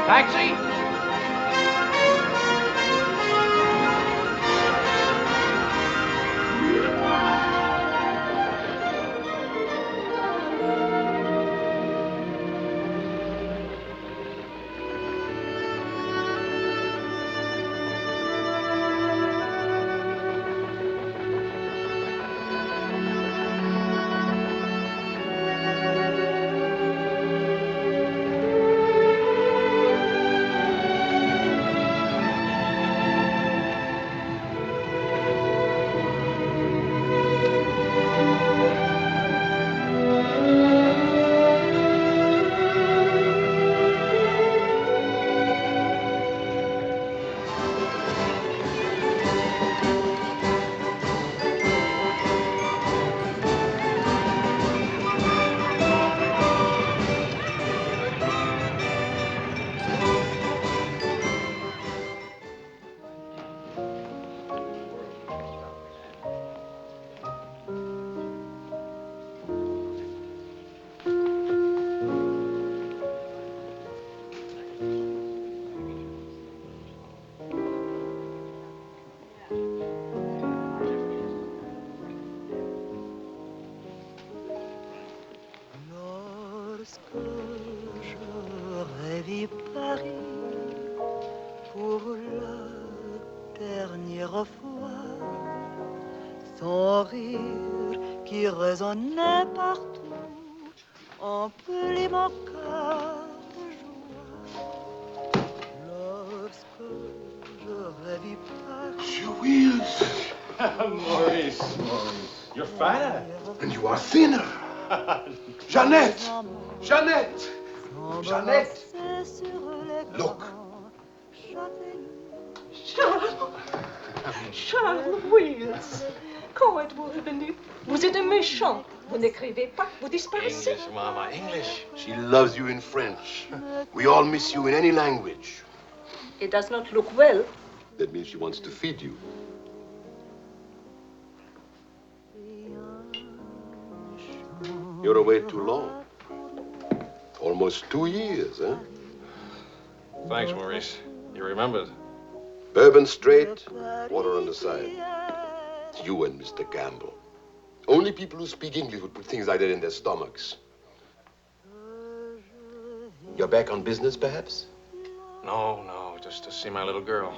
Taxi? J'aurais vu Paris pour la dernière fois, son rire qui résonnait partout, emplit mon cœur de joie. Lorsque j'aurais vu Paris. Louise! Maurice, you're fatter. And you are thinner. Jeannette! Jeannette! Jeannette! Look. Charles Wills, comment êtes-vous revenu? Vous êtes un méchant. Vous n'écrivez pas, vous disparaissez. English, Mama, English. She loves you in French. We all miss you in any language. It does not look well. That means she wants to feed you. You're away too long. Almost 2 years, huh? Thanks, Maurice. You remembered. Bourbon straight, water on the side. You and Mr. Gamble. Only people who speak English would put things like that in their stomachs. You're back on business, perhaps? No, just to see my little girl.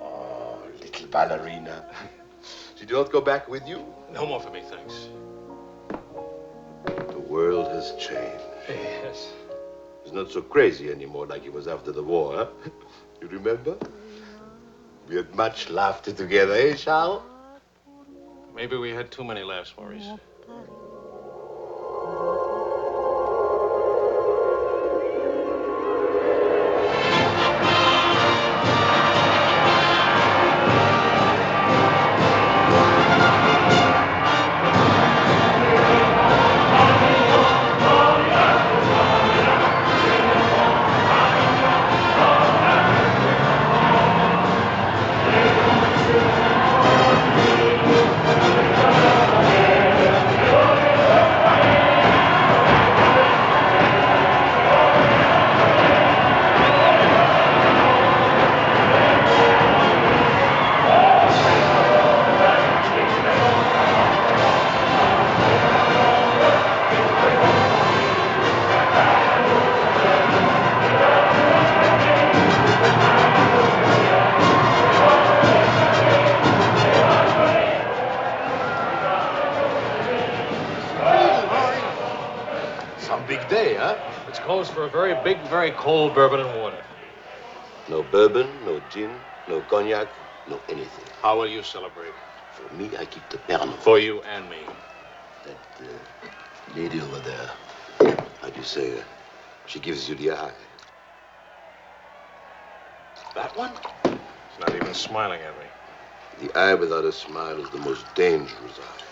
Oh, little ballerina. She did not go back with you? No more for me, thanks. The world has changed. Yes. It's not so crazy anymore like it was after the war, huh? You remember? We had much laughter together, eh, Charles? Maybe we had too many laughs, Maurice. Calls for a very big, very cold bourbon and water. No bourbon, no gin, no cognac, no anything. How will you celebrate? For me, I keep the Pernod. For you and me. That lady over there, how do you say, she gives you the eye. That one? She's not even smiling at me. The eye without a smile is the most dangerous eye.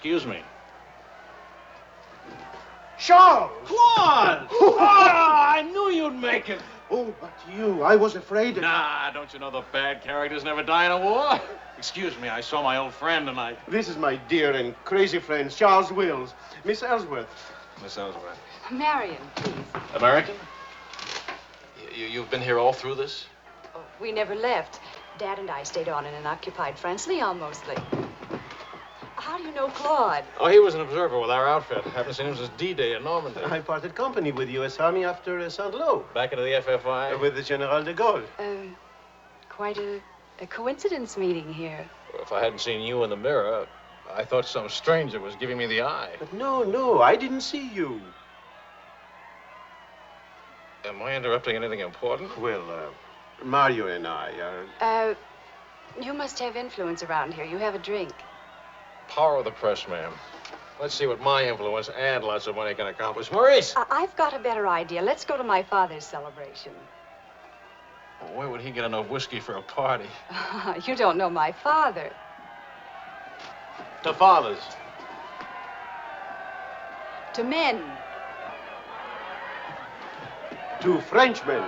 Excuse me. Charles! Claude! Oh, I knew you'd make it. Oh, but you, I was afraid. Nah, don't you know the bad characters never die in a war? Excuse me, I saw my old friend tonight. This is my dear and crazy friend, Charles Wills. Miss Ellsworth. Miss Ellsworth. Marion, please. American? You've been here all through this? Oh, we never left. Dad and I stayed on in an occupied France, Lyon mostly. How do you know Claude? Oh, he was an observer with our outfit. Haven't seen him since D-Day in Normandy. I parted company with U.S. Army after Saint-Lô. Back into the FFI? With the General de Gaulle. Quite a coincidence meeting here. Well, if I hadn't seen you in the mirror, I thought some stranger was giving me the eye. But no, I didn't see you. Am I interrupting anything important? Well, Mario and I are... You must have influence around here. You have a drink. Power of the press, ma'am. Let's see what my influence and lots of money can accomplish. Maurice! I've got a better idea. Let's go to my father's celebration. Well, where would he get enough whiskey for a party? You don't know my father. To fathers. To men. To Frenchmen.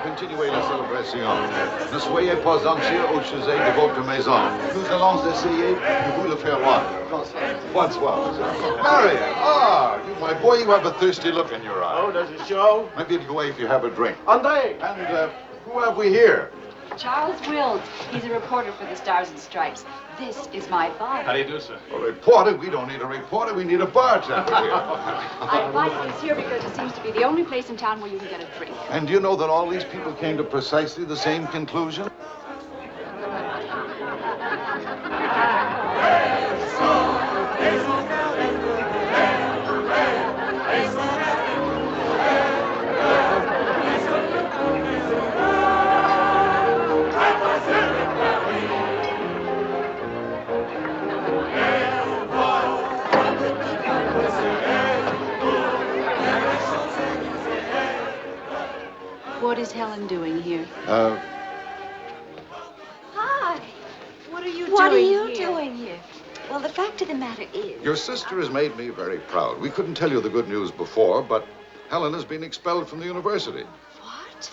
Continuez la célébration. Ne soyez pas anxieux au sujet de votre maison. Nous allons essayer de vous le faire voir. Bonsoir. Marion, you, my boy, you have a thirsty look in your eye. Oh, does it show? Maybe it'll go away if you have a drink. André! And who have we here? Charles Wills. He's a reporter for the Stars and Stripes. This is my father. How do you do, sir? A reporter? We don't need a reporter. We need a bartender here. I invited this here because it seems to be the only place in town where you can get a drink. And do you know that all these people came to precisely the same conclusion? What is Helen doing here? Hi. What are you What are doing you here? doing here? Well, the fact of the matter is... Your sister has made me very proud. We couldn't tell you the good news before, but Helen has been expelled from the university. What?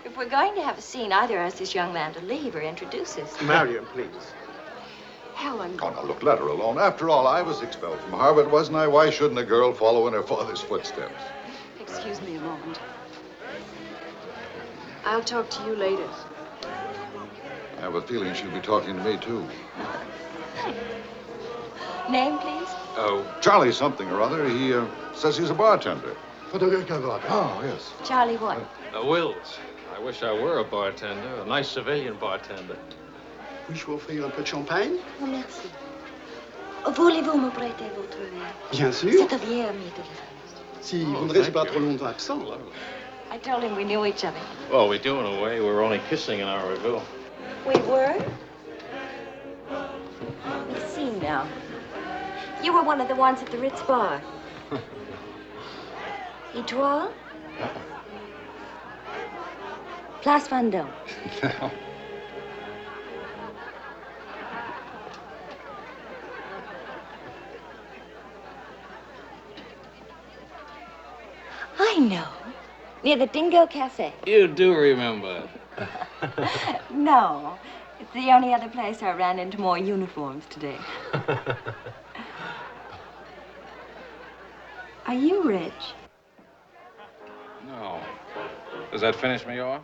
If we're going to have a scene, either ask this young man to leave or introduce us. Marion, please. Helen. Oh, now, look, let her alone. After all, I was expelled from Harvard, wasn't I? Why shouldn't a girl follow in her father's footsteps? Excuse me a moment. I'll talk to you later. I have a feeling she'll be talking to me, too. Name, please? Oh, Charlie something or other. He says he's a bartender. Oh, yes. Charlie what? Wills. I wish I were a bartender, a nice civilian bartender. Puis-je vous offrir un peu de champagne? Oh, merci. Voulez-vous me prêter votre verre? Bien sûr. C'est un vieux ami de la France. Si vous ne restez pas trop longtemps absent. I told him we knew each other. Well, we do in a way. We were only kissing in our review. We were? Let me see now. You were one of the ones at the Ritz bar. Etoile? Place Vendôme. I know. Near the Dingo Cafe. You do remember. No. It's the only other place I ran into more uniforms today. Are you rich? No. Does that finish me off?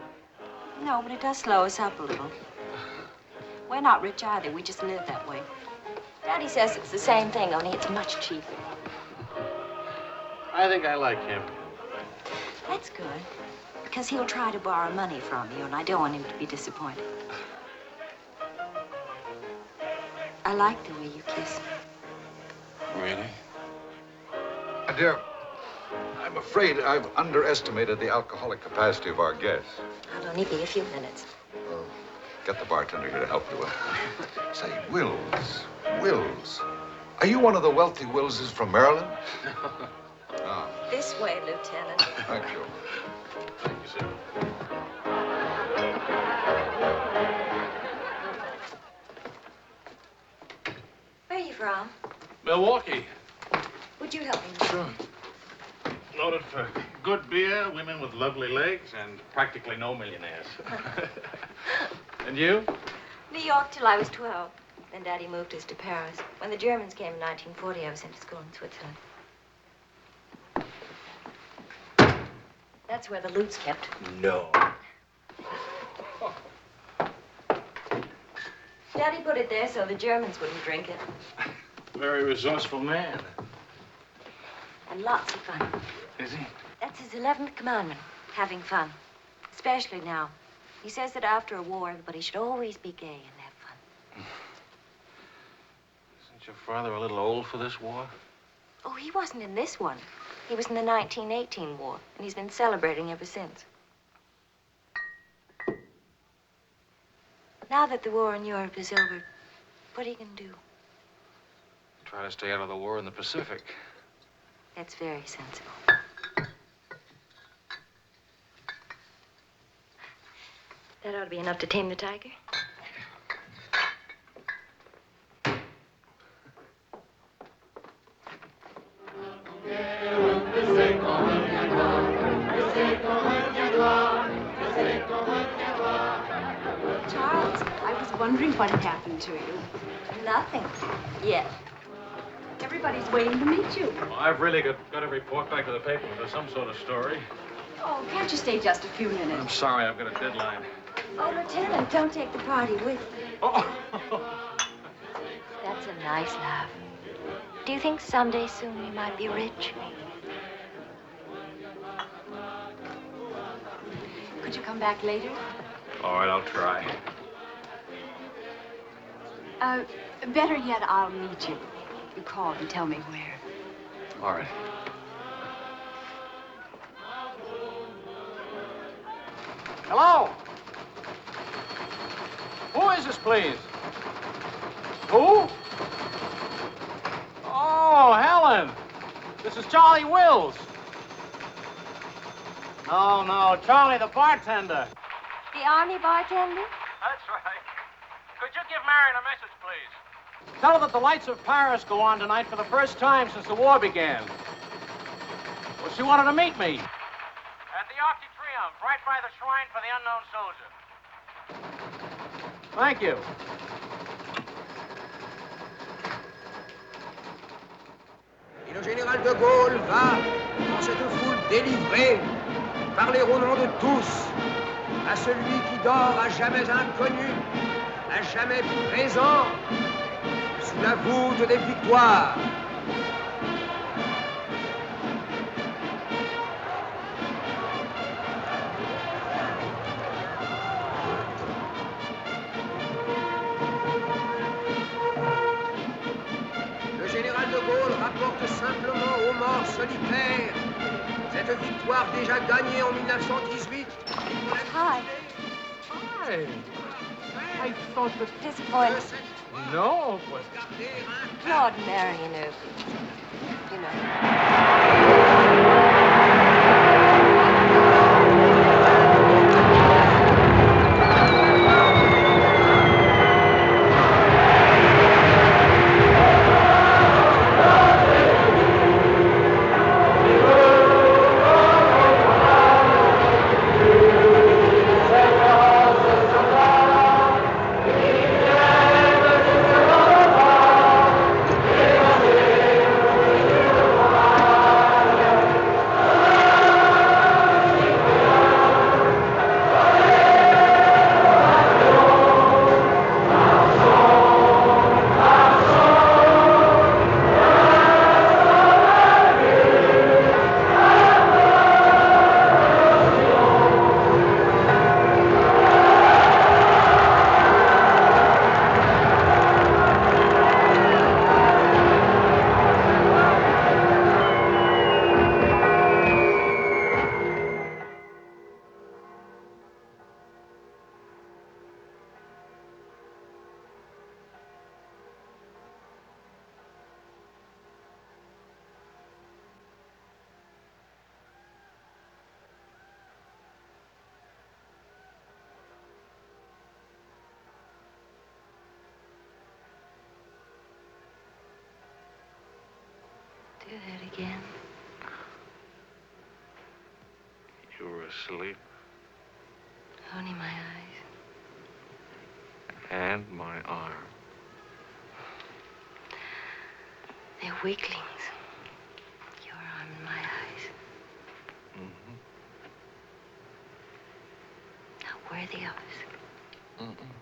No, but it does slow us up a little. We're not rich either. We just live that way. Daddy says it's the same thing, only it's much cheaper. I think I like him. That's good. Because he'll try to borrow money from you, and I don't want him to be disappointed. I like the way you kiss. Really? Dear, I'm afraid I've underestimated the alcoholic capacity of our guests. I'll only be a few minutes. Get the bartender here to help you. Say, Wills. Are you one of the wealthy Willses from Maryland? Ah, This way, Lieutenant. thank you. Thank you, sir. Where are you from? Milwaukee. Would you help me? Sure. Noted for good beer, women with lovely legs, and practically no millionaires. And you? New York till I was 12. Then Daddy moved us to Paris. When the Germans came in 1940, I was sent to school in Switzerland. That's where the loot's kept. No. Daddy put it there so the Germans wouldn't drink it. Very resourceful man. And lots of fun. Is he? That's his 11th commandment, having fun. Especially now. He says that after a war, everybody should always be gay and have fun. Isn't your father a little old for this war? Oh, he wasn't in this one. He was in the 1918 war, and he's been celebrating ever since. Now that the war in Europe is over, what are you going to do? Try to stay out of the war in the Pacific. That's very sensible. That ought to be enough to tame the tiger. Charles, I was wondering what had happened to you. Nothing. Yet. Everybody's waiting to meet you. Well, I've really got to report back to the paper for some sort of story. Oh, can't you stay just a few I'm minutes? sorry, I've got a deadline. Oh, Lieutenant, don't take the party with you. Oh. That's a nice laugh. Do you think someday soon we might be rich? Could you come back later? All right, I'll try. Better yet, I'll meet you. You call and tell me where. All right. Hello? Who is this, please? Who? Oh, Helen. This is Charlie Wills. No, Charlie the bartender. The Army bartender? That's right. Could you give Marion a message, please? Tell her that the lights of Paris go on tonight for the first time since the war began. Well, she wanted to meet me. At the Arc de Triomphe, right by the shrine for the unknown soldier. Thank you. Et le général de Gaulle va, dans cette foule délivrée, parler au nom de tous, à celui qui dort à jamais inconnu, à jamais présent, sous la voûte des victoires. Le général de Gaulle rapporte simplement aux morts solitaires cette victoire déjà gagnée en 1918. Hi. Hi. I thought that... Disappointed. No, but... Claude Marion, you know. that again. You were asleep. Only my eyes. And my arm. They're weaklings. Your arm and my eyes. Mm-hmm. Not worthy of us. Mm-mm.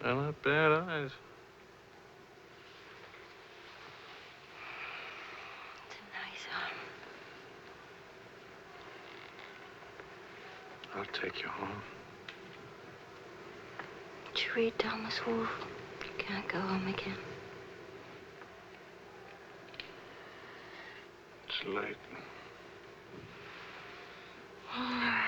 They're not bad eyes. It's a nice arm. I'll take you home. Did you read Thomas Wolfe? You can't go home again. It's late. All right.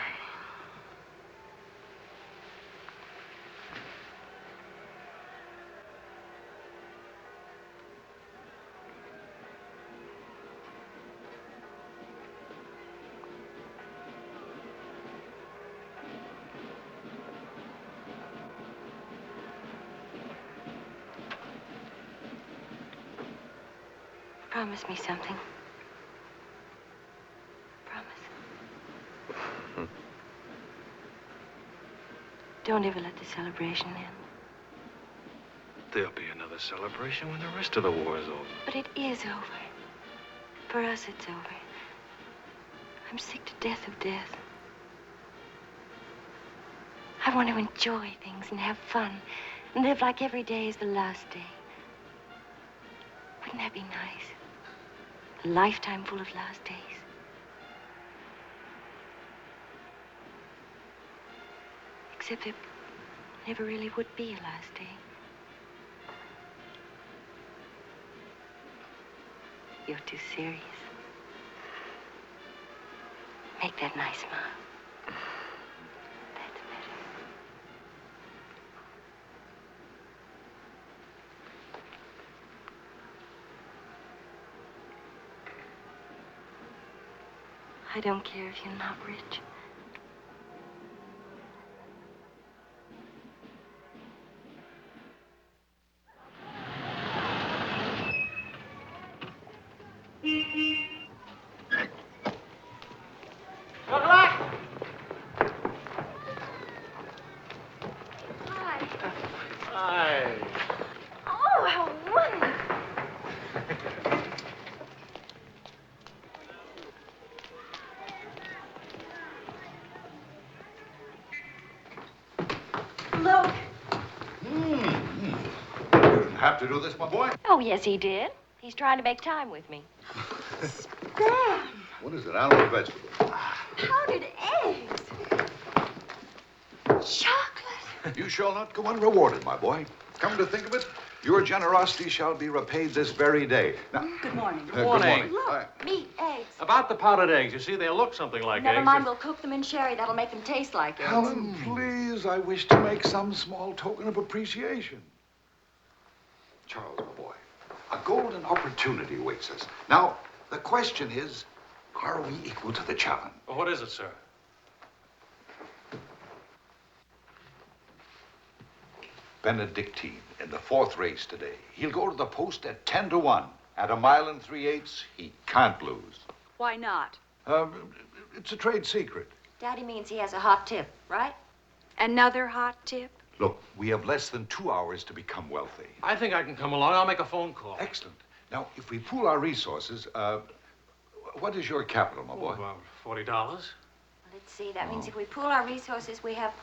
Promise me something. Promise. Don't ever let the celebration end. There'll be another celebration when the rest of the war is over. But it is over. For us, it's over. I'm sick to death of death. I want to enjoy things and have fun and live like every day is the last day. Wouldn't that be nice? A lifetime full of last days. Except there never really would be a last day. You're too serious. Make that nice smile. That's better. I don't care if you're not rich. Good luck! Hi. Hi. Oh, how wonderful. Look. You didn't have to do this, my boy. Oh, yes, he did. He's trying to make time with me. Sam! What is it, animal or vegetable? Powdered eggs. Chocolate. You shall not go unrewarded, my boy. Come to think of it, your generosity shall be repaid this very day. Now, Good morning. Good morning. Good morning. Look, meat, eggs. About the powdered eggs, you see, they look something like Never eggs. mind, we'll cook them in sherry. That'll make them taste like eggs. Helen, please, I wish to make some small token of appreciation. Charles, my boy, a golden opportunity awaits us. Now, the question is, are we equal to the challenge? Well, what is it, sir? Benedictine in the 4th race today. He'll go to the post at 10 to 1. At 1 3/8, he can't lose. Why not? It's a trade secret. Daddy means he has a hot tip, right? Another hot tip? Look, we have less than 2 hours to become wealthy. I think I can come along. I'll make a phone call. Excellent. Now, if we pool our resources, what is your capital, my boy? About $40. Let's see. That means if we pool our resources, we have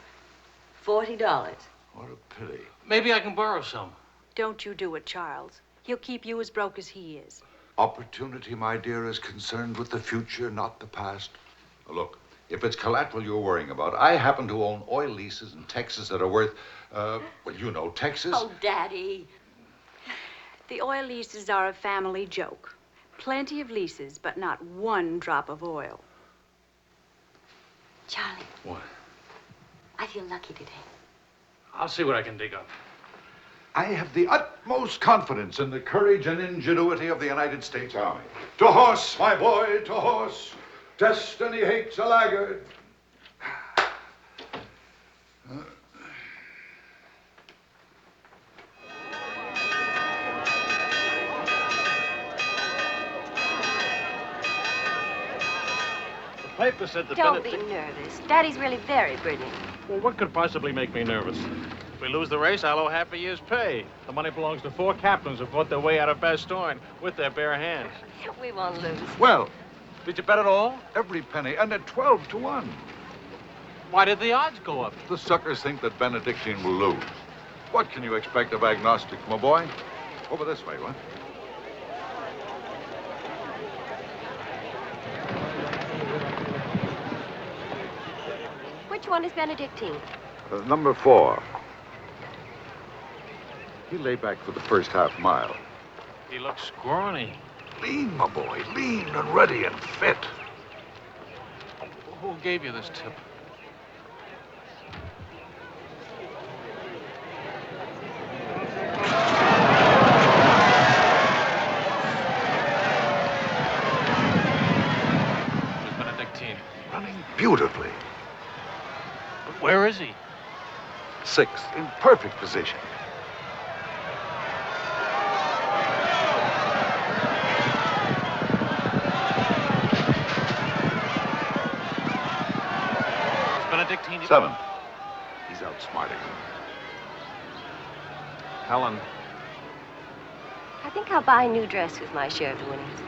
$40. What a pity. Maybe I can borrow some. Don't you do it, Charles. He'll keep you as broke as he is. Opportunity, my dear, is concerned with the future, not the past. Look, if it's collateral you're worrying about, I happen to own oil leases in Texas that are worth, well, you know Texas. Oh, Daddy. The oil leases are a family joke. Plenty of leases, but not one drop of oil. Charlie. What? I feel lucky today. I'll see what I can dig up. I have the utmost confidence in the courage and ingenuity of the United States Army. To horse, my boy, to horse. Destiny hates a laggard. paper said that Don't be Benedict... nervous. Daddy's really very brilliant. Well, what could possibly make me nervous? If we lose the race, I'll owe half a year's pay. The money belongs to 4 captains who fought their way out of Bastogne with their bare hands. We won't lose. Well, Did you bet it all? every penny, and at 12 to 1. Why did the odds go up? The suckers think that Benedictine will lose. What can you expect of agnostics, my boy? Over this way, what? Which one is Benedictine? Number 4. He lay back for the first half mile. He looks scrawny. Lean, my boy, lean and ready and fit. Who gave you this tip? Where's Benedictine? Running beautifully. But where is he? 6th, in perfect position. Is Benedictine... 7th. He's outsmarting him. Helen. I think I'll buy a new dress with my share of the winnings.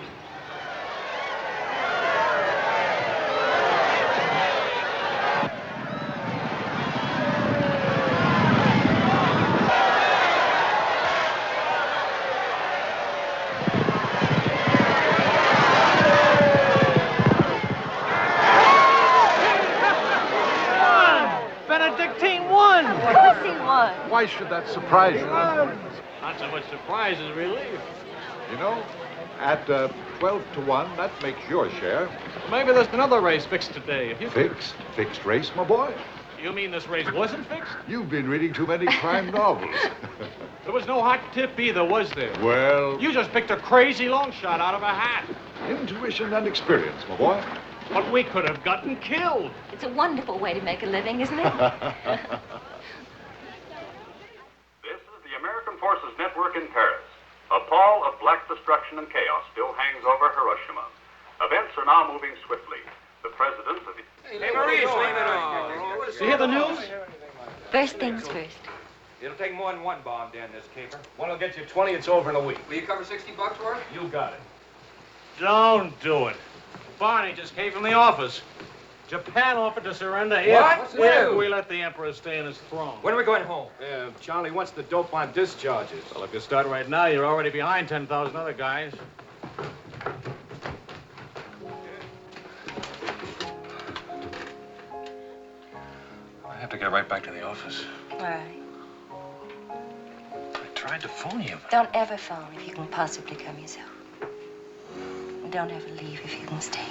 Benedictine won! Of course he won. Why should that surprise you? Not so much surprise as relief. You know, at 12 to 1, that makes your share. Maybe there's another race fixed today. If you could... Fixed race, my boy. You mean this race wasn't fixed? You've been reading too many crime novels. There was no hot tip either, was there? Well, You just picked a crazy long shot out of a hat. intuition and experience, my boy. But we could have gotten killed. It's a wonderful way to make a living, isn't it? This is the American Forces Network in Paris. A pall of black destruction and chaos still hangs over Hiroshima. Events are now moving swiftly. The president of the... Hey, Maurice, leave it on. You hear the news? First things first. It'll take more than one bomb down this caper. One will get you 20, it's over in a week. Will you cover $60 for it? You got it. Don't do it. Barney just came from the office. Japan offered to surrender What? if we let the Emperor stay in his throne. When are we going home? Yeah, Charlie wants the dope on discharges. Well, if you start right now, you're already behind 10,000 other guys. I have to get right back to the office. All right. I tried to phone you. Don't ever phone if you can possibly come yourself. And don't ever leave if you can stay.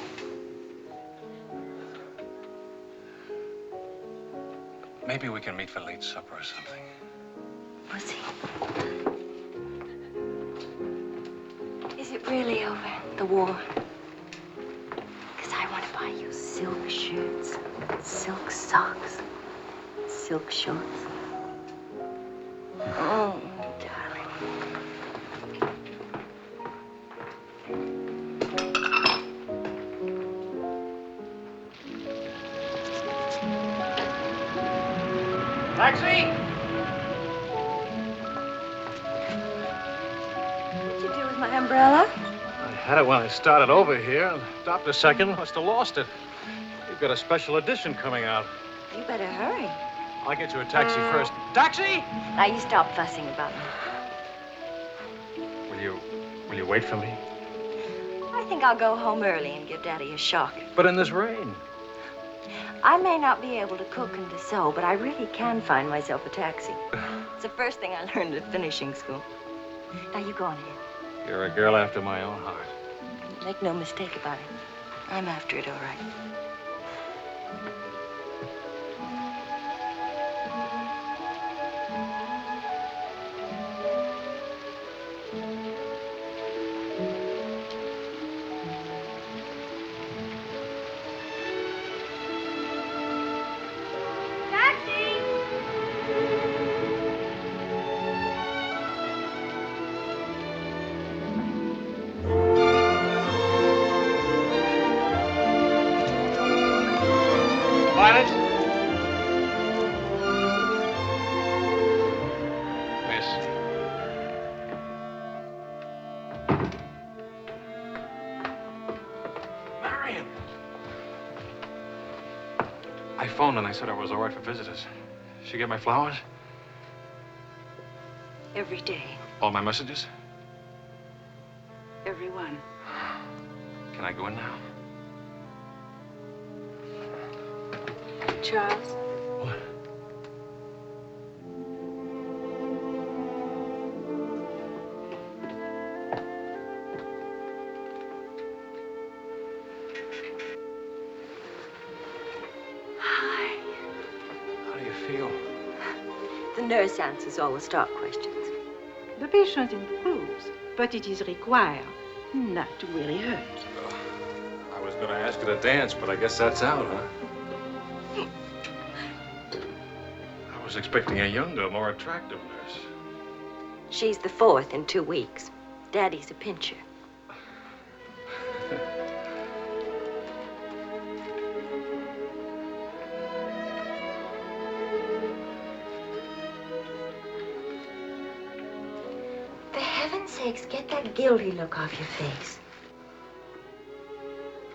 Maybe we can meet for late supper or something. We'll see. Is it really over, the war? Because I want to buy you silk shirts, silk socks, silk shorts. Oh, darling. Taxi! What'd you do with my umbrella? I had it when I started over here. Stopped a second, must have lost it. You've got a special edition coming out. You better hurry. I'll get you a taxi first. Taxi! Now you stop fussing about me. Will you wait for me? I think I'll go home early and give Daddy a shock. But in this rain. I may not be able to cook and to sew, but I really can find myself a taxi. It's the first thing I learned at finishing school. Now you go on ahead. You're a girl after my own heart. Make no mistake about it. I'm after it, all right. I phoned and I said I was all right for visitors. She get my flowers? Every day. All my messages? Every one. Can I go in now? Charles? What? Hi. How do you feel? The nurse answers all the stock questions. The patient improves, but it is required not to really hurt. I was going to ask her to dance, but I guess that's out, huh? I was expecting a younger, more attractive nurse. She's the 4th in 2 weeks. Daddy's a pincher. For heaven's sakes, get that guilty look off your face.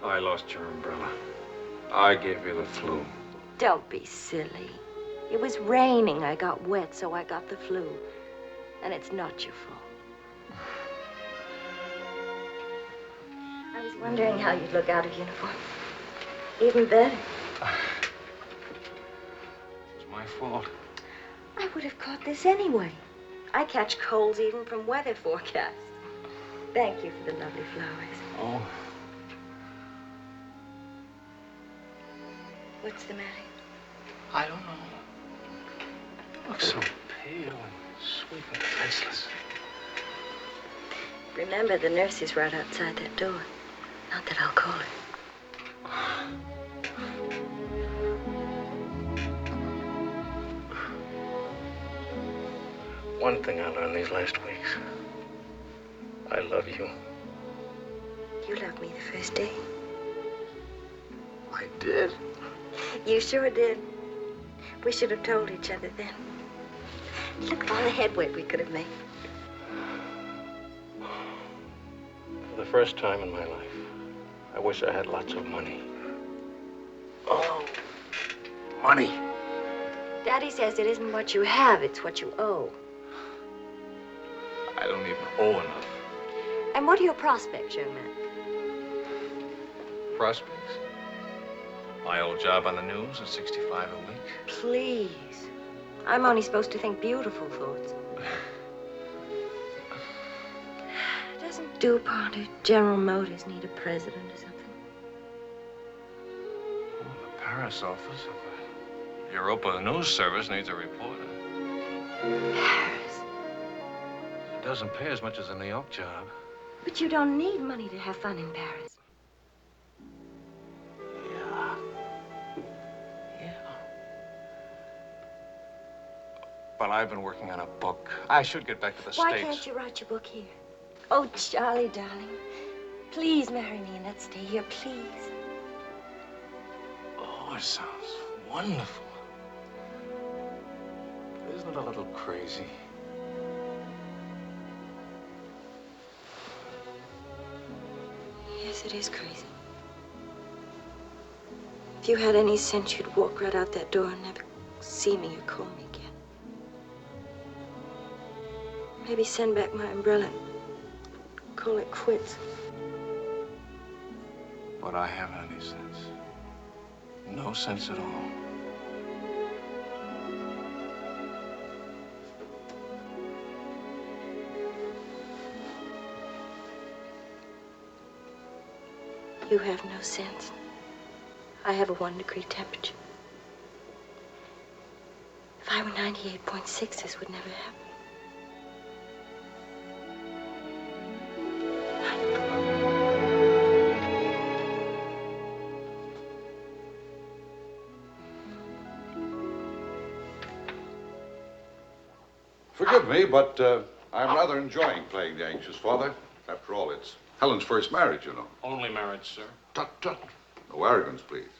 I lost your umbrella. I gave you the flu. Don't be silly. It was raining. I got wet, so I got the flu. And it's not your fault. I was wondering how you'd look out of uniform. Even better. It was my fault. I would have caught this anyway. I catch colds even from weather forecasts. Thank you for the lovely flowers. Oh. What's the matter? I don't know. You look so pale and sweet and faceless. Remember, the nurse is right outside that door. Not that I'll call her. One thing I learned these last weeks. I love you. You loved me the first day. I did. You sure did. We should have told each other then. Look at all the headway we could have made. For the first time in my life, I wish I had lots of money. Oh, money. Daddy says it isn't what you have, it's what you owe. I don't even owe enough. And what are your prospects, young man? Prospects? My old job on the news at 65 a week. Please. I'm only supposed to think beautiful thoughts. Doesn't DuPont or General Motors need a president or something? Oh, the Paris office of the Europa News Service needs a reporter. Paris? It doesn't pay as much as a New York job. But you don't need money to have fun in Paris. But I've been working on a book. I should get back to the Why States. can't you write your book here? Oh, Charlie, darling. Please marry me and let's stay here, please. Oh, it sounds wonderful. Isn't it a little crazy? Yes, it is crazy. If you had any sense, you'd walk right out that door and never see me or call me again. Maybe send back my umbrella and call it quits. But I haven't any sense. No sense at all. You have no sense. I have a 1-degree temperature. If I were 98.6, this would never happen. Forgive me, but I'm rather enjoying playing the anxious father. After all, it's Helen's first marriage, you know. Only marriage, sir. Tut, tut. No arrogance, please.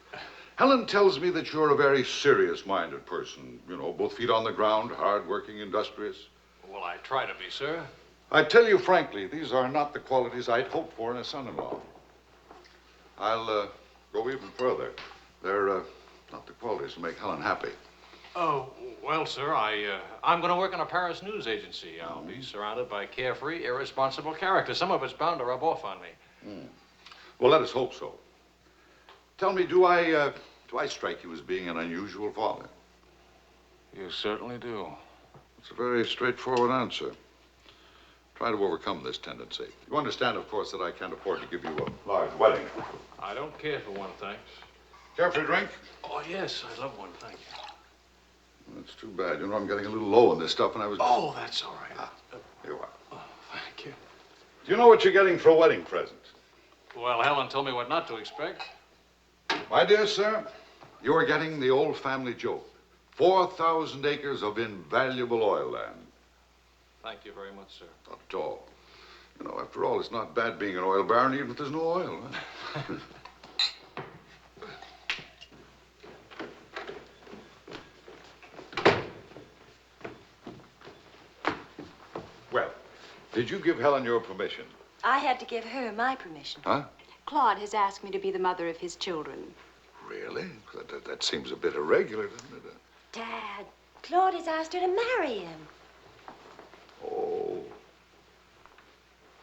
Helen tells me that you're a very serious-minded person. You know, both feet on the ground, hard-working, industrious. Well, I try to be, sir. I tell you frankly, these are not the qualities I'd hoped for in a son-in-law. I'll go even further. They're Not the qualities to make Helen happy. Oh, well, sir, I'm going to work in a Paris news agency. I'll be surrounded by carefree, irresponsible characters. Some of it's bound to rub off on me. Well, let us hope so. Tell me, do I strike you as being an unusual father? You certainly do. It's a very straightforward answer. Try to overcome this tendency. You understand, of course, that I can't afford to give you a large wedding. I don't care for one, thanks. Care for a drink? Oh, yes, I'd love one, thank you. That's too bad. You know, I'm getting a little low on this stuff, and I was... Oh, that's all right. Here you are. Oh, thank you. Do you know what you're getting for a wedding present? Well, Helen told me what not to expect. My dear sir, you are getting the old family joke. 4,000 acres of invaluable oil land. Thank you very much, sir. Not at all. You know, after all, it's not bad being an oil baron, even if there's no oil. Huh? Well, did you give Helen your permission? I had to give her my permission. Huh? Claude has asked me to be the mother of his children. Really? That seems a bit irregular, doesn't it? Dad, Claude has asked her to marry him. Oh.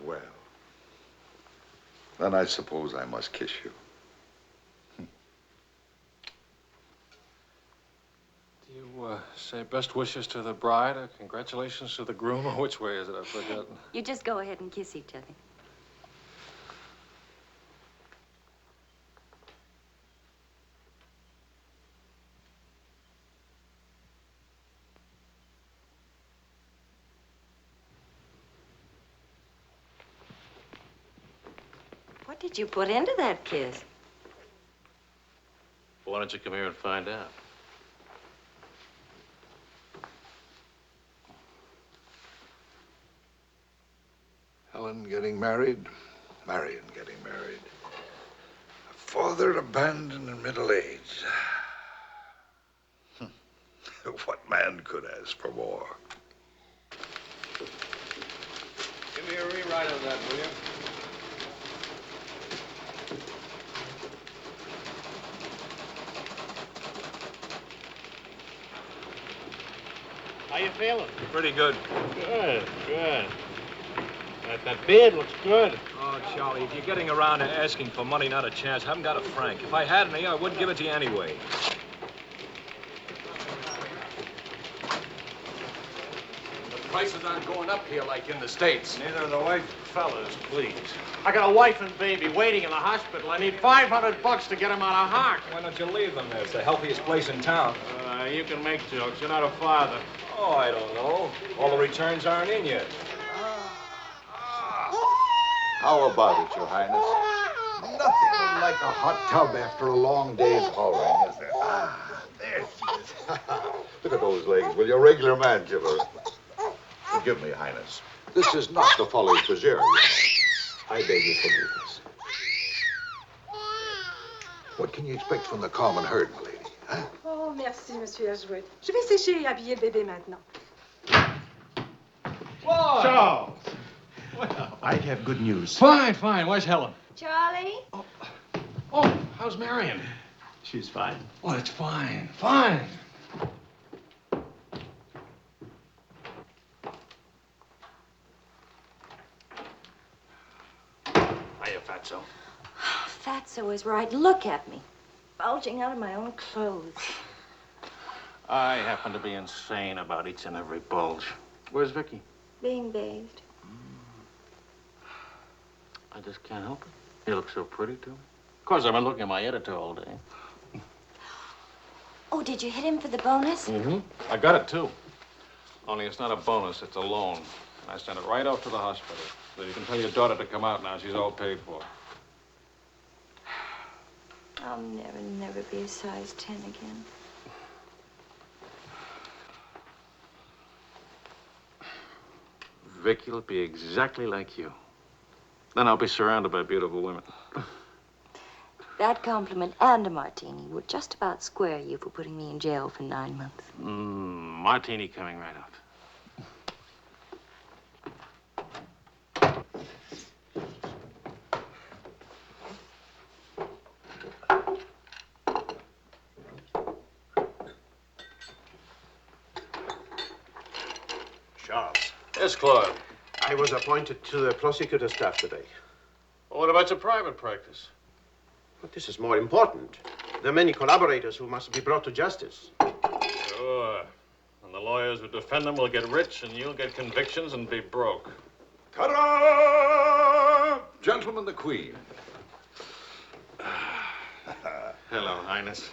Well. Then I suppose I must kiss you. Do you say best wishes to the bride or congratulations to the groom? Or which way is it? I've forgotten. You just go ahead and kiss each other. What did you put into that kiss? Well, why don't you come here and find out? Helen getting married, Marion getting married. A father abandoned in middle age. What man could ask for more? Give me a rewrite of that, will you? How you feeling? Pretty good. Good, good. That beard looks good. Oh, Charlie, if you're getting around to asking for money, not a chance. I haven't got a franc. If I had any, I wouldn't give it to you anyway. The prices aren't going up here like in the States. Neither are the white fellas, please. I got a wife and baby waiting in the hospital. I need $500 to get them out of Hart. Why don't you leave them there? It's the healthiest place in town. You can make jokes. You're not a father. Oh, I don't know. All the returns aren't in yet. How about it, Your Highness? Nothing like a hot tub after a long day's hauling, is there? Ah, there she is. Look at those legs. Will you, a regular man give her? Forgive me, Highness. This is not the Folies Bergère, you know. I beg your forgiveness. What can you expect from the common herd, my lady? Huh? Oh, merci, Monsieur Ashworth. Je vais sécher et habiller le bébé maintenant. Whoa! Charles! Well, I have good news. Fine, fine. Where's Helen? Charlie? Oh, how's Marion? She's fine. Oh, it's fine, fine. Hiya, Fatso. Fatso is right. Look at me. Bulging out of my own clothes. I happen to be insane about each and every bulge. Where's Vicky? Being bathed. I just can't help it. You look so pretty, too. Of course, I've been looking at my editor all day. Oh, did you hit him for the bonus? Mm-hmm. I got it, too. Only it's not a bonus, it's a loan. I sent it right off to the hospital. So you can tell your daughter to come out now. She's all paid for. I'll never be a size 10 again. Vicky will be exactly like you. Then I'll be surrounded by beautiful women. That compliment and a martini would just about square you for putting me in jail for 9 months. Martini coming right up. Yes, Claude. I was appointed to the prosecutor's staff today. Well, what about your private practice? But this is more important. There are many collaborators who must be brought to justice. Sure. And the lawyers who defend them will get rich, and you'll get convictions and be broke. Ta-da! Gentlemen, the Queen. Hello, Highness.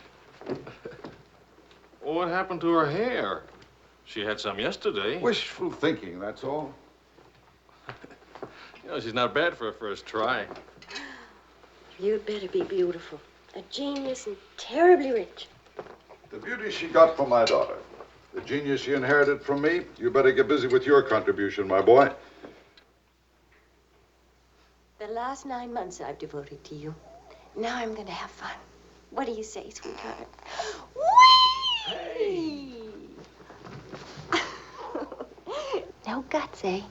What happened to her hair? She had some yesterday. Wishful thinking, that's all. You know, she's not bad for a first try. You'd better be beautiful. A genius and terribly rich. The beauty she got from my daughter. The genius she inherited from me. You better get busy with your contribution, my boy. The last 9 months I've devoted to you. Now I'm going to have fun. What do you say, sweetheart? Whee! No guts, eh?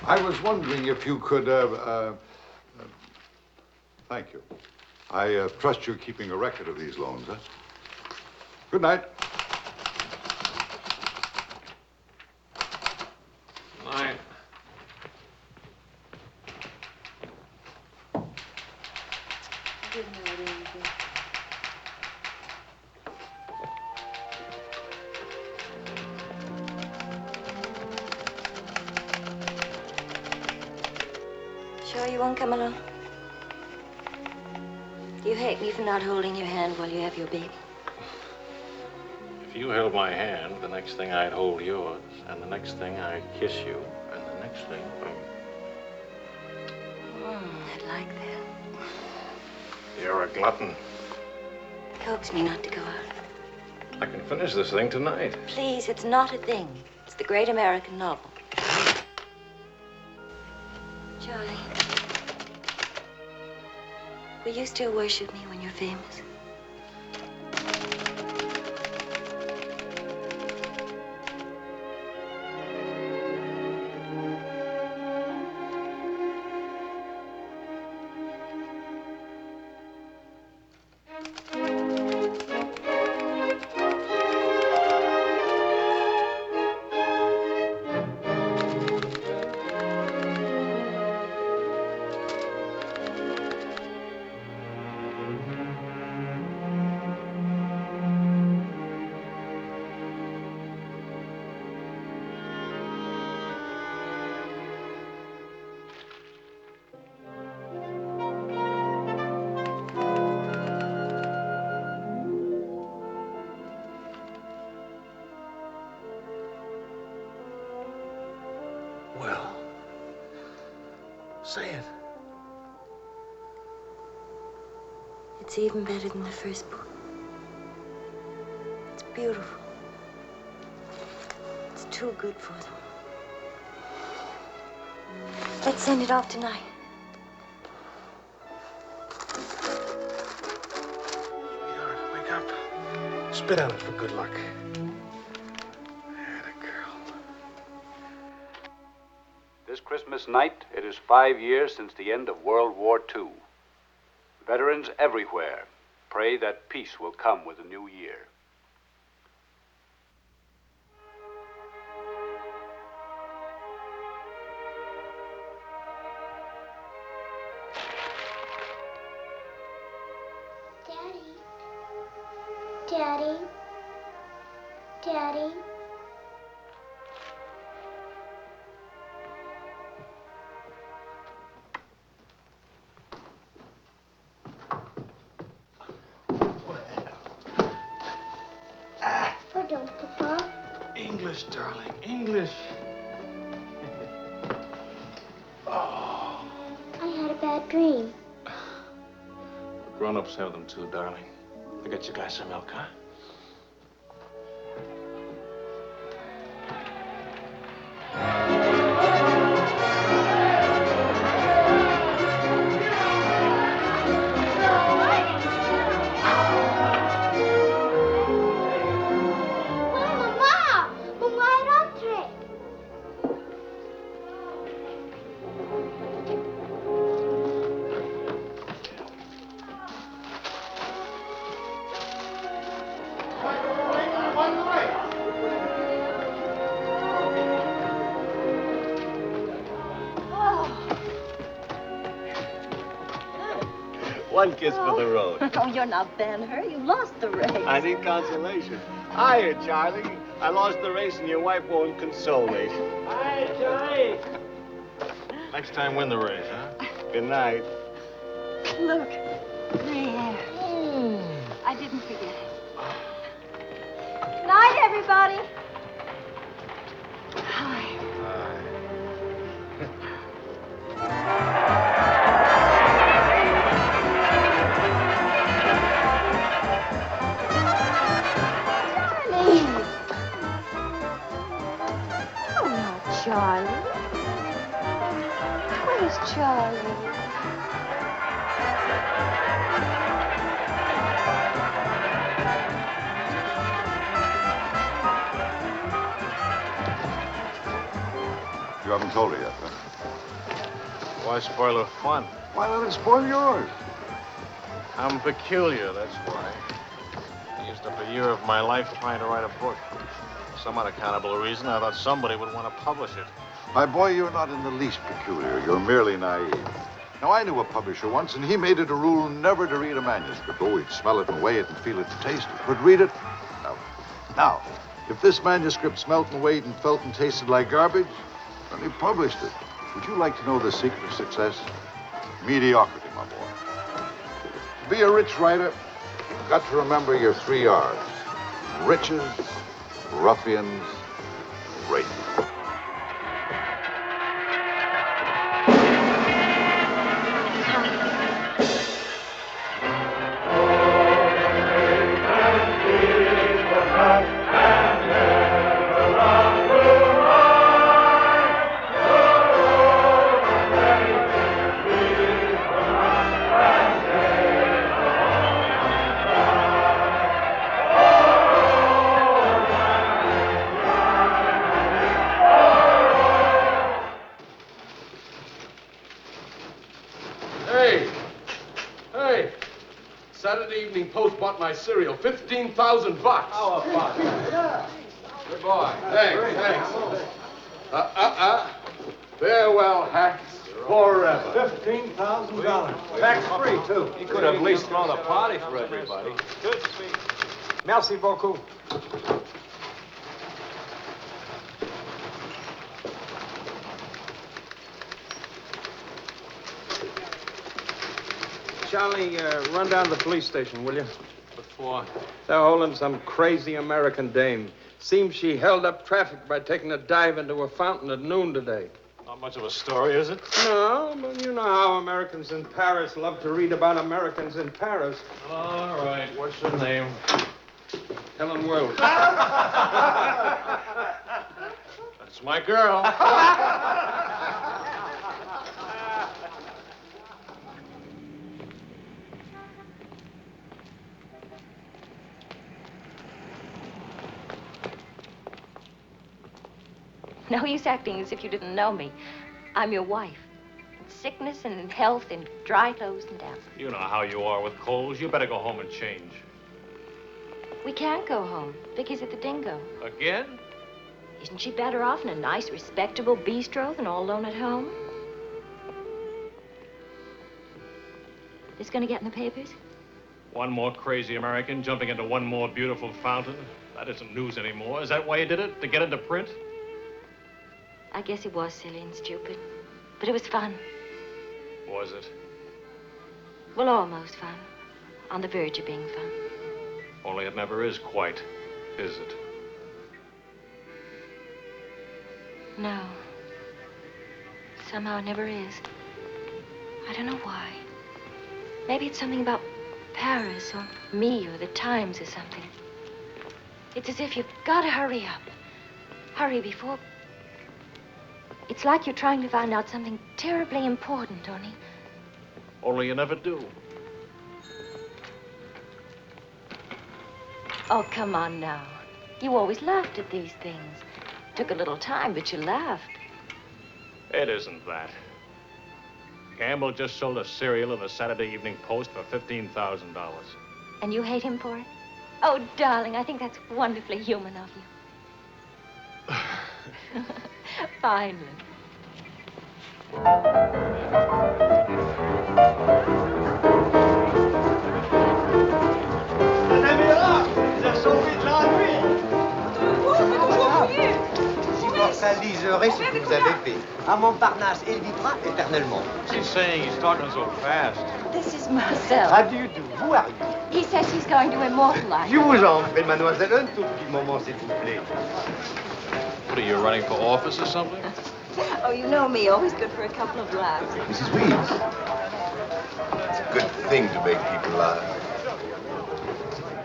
I was wondering if you could, thank you. I trust you're keeping a record of these loans, huh? Good night. Night. Good night, Angel. Sure you won't come along? You hate me for not holding your hand while you have your baby. If you held my hand, the next thing I'd hold yours, and the next thing I'd kiss you, and the next thing, I'd like that. You're a glutton. Coax me not to go out. I can finish this thing tonight. Please, it's not a thing. It's the great American novel. Charlie, will you still worship me when you're famous? Well, say it. It's even better than the first book. It's beautiful. It's too good for them. Let's send it off tonight. Sweetheart, wake up. Spit on it for good luck. This Christmas night, it is 5 years since the end of World War II. Veterans everywhere pray that peace will come with the new year. Daddy. Daddy. Pardon, Papa. English, darling, English. I had a bad dream. Grown-ups have them too, darling. I'll get you a glass of milk, huh? One kiss for the road. Oh, you're not Ben-Hur. You lost the race. I need consolation. Hiya, Charlie. I lost the race and your wife won't console me. Hi, Charlie. Next time, win the race, huh? Good night. Look, gray hair. I didn't forget it. Good night, everybody. Hi. Charlie. Where's Charlie? You haven't told her yet, huh? Why spoil her fun? Why let it spoil yours? I'm peculiar, that's why. I used up a year of my life trying to write a book. For some unaccountable reason, I thought somebody would want to publish it. My boy, you're not in the least peculiar. You're merely naive. Now, I knew a publisher once, and he made it a rule never to read a manuscript. Oh, he'd smell it and weigh it and feel it and taste it. But read it? No. Now, if this manuscript smelt and weighed and felt and tasted like garbage, then he published it. Would you like to know the secret of success? Mediocrity, my boy. To be a rich writer, you've got to remember your 3 R's. Riches, ruffians, rape. Saturday Evening Post bought my cereal, $15,000. How about it? Yeah. Good boy. Thanks. Farewell, hacks, forever. $15,000. Tax-free, too. He could have at least thrown a party for everybody. Good speech. Merci beaucoup. Charlie, run down to the police station, will you? What for? They're holding some crazy American dame. Seems she held up traffic by taking a dive into a fountain at noon today. Not much of a story, is it? No, but you know how Americans in Paris love to read about Americans in Paris. All right. What's her name? Helen Wells. That's my girl. No use acting as if you didn't know me. I'm your wife. In sickness and in health, in dry clothes and damp. You know how you are with colds. You better go home and change. We can't go home. Vicky's at the Dingo. Again? Isn't she better off in a nice, respectable bistro than all alone at home? This gonna get in the papers? One more crazy American jumping into one more beautiful fountain. That isn't news anymore. Is that why you did it? To get into print? I guess it was silly and stupid, but it was fun. Was it? Well, almost fun. On the verge of being fun. Only it never is quite, is it? No. Somehow it never is. I don't know why. Maybe it's something about Paris or me or the Times or something. It's as if you've got to hurry up. Hurry before... It's like you're trying to find out something terribly important, Tony. Only you never do. Oh, come on now. You always laughed at these things. Took a little time, but you laughed. It isn't that. Campbell just sold a cereal in the Saturday Evening Post for $15,000. And you hate him for it? Oh, darling, I think that's wonderfully human of you. Finally. immortaliserai ce que vous avez fait. À Montparnasse, il vivra éternellement. She's saying he's talking so fast. This is Marcel. How do you do? Who are you? He says he's going to immortalize. Je vous en prie, mademoiselle, un tout petit moment, s'il vous plaît. What are you, running for office or something? Oh, you know me, always good for a couple of laughs. Mrs. Weeds, it's a good thing to make people laugh.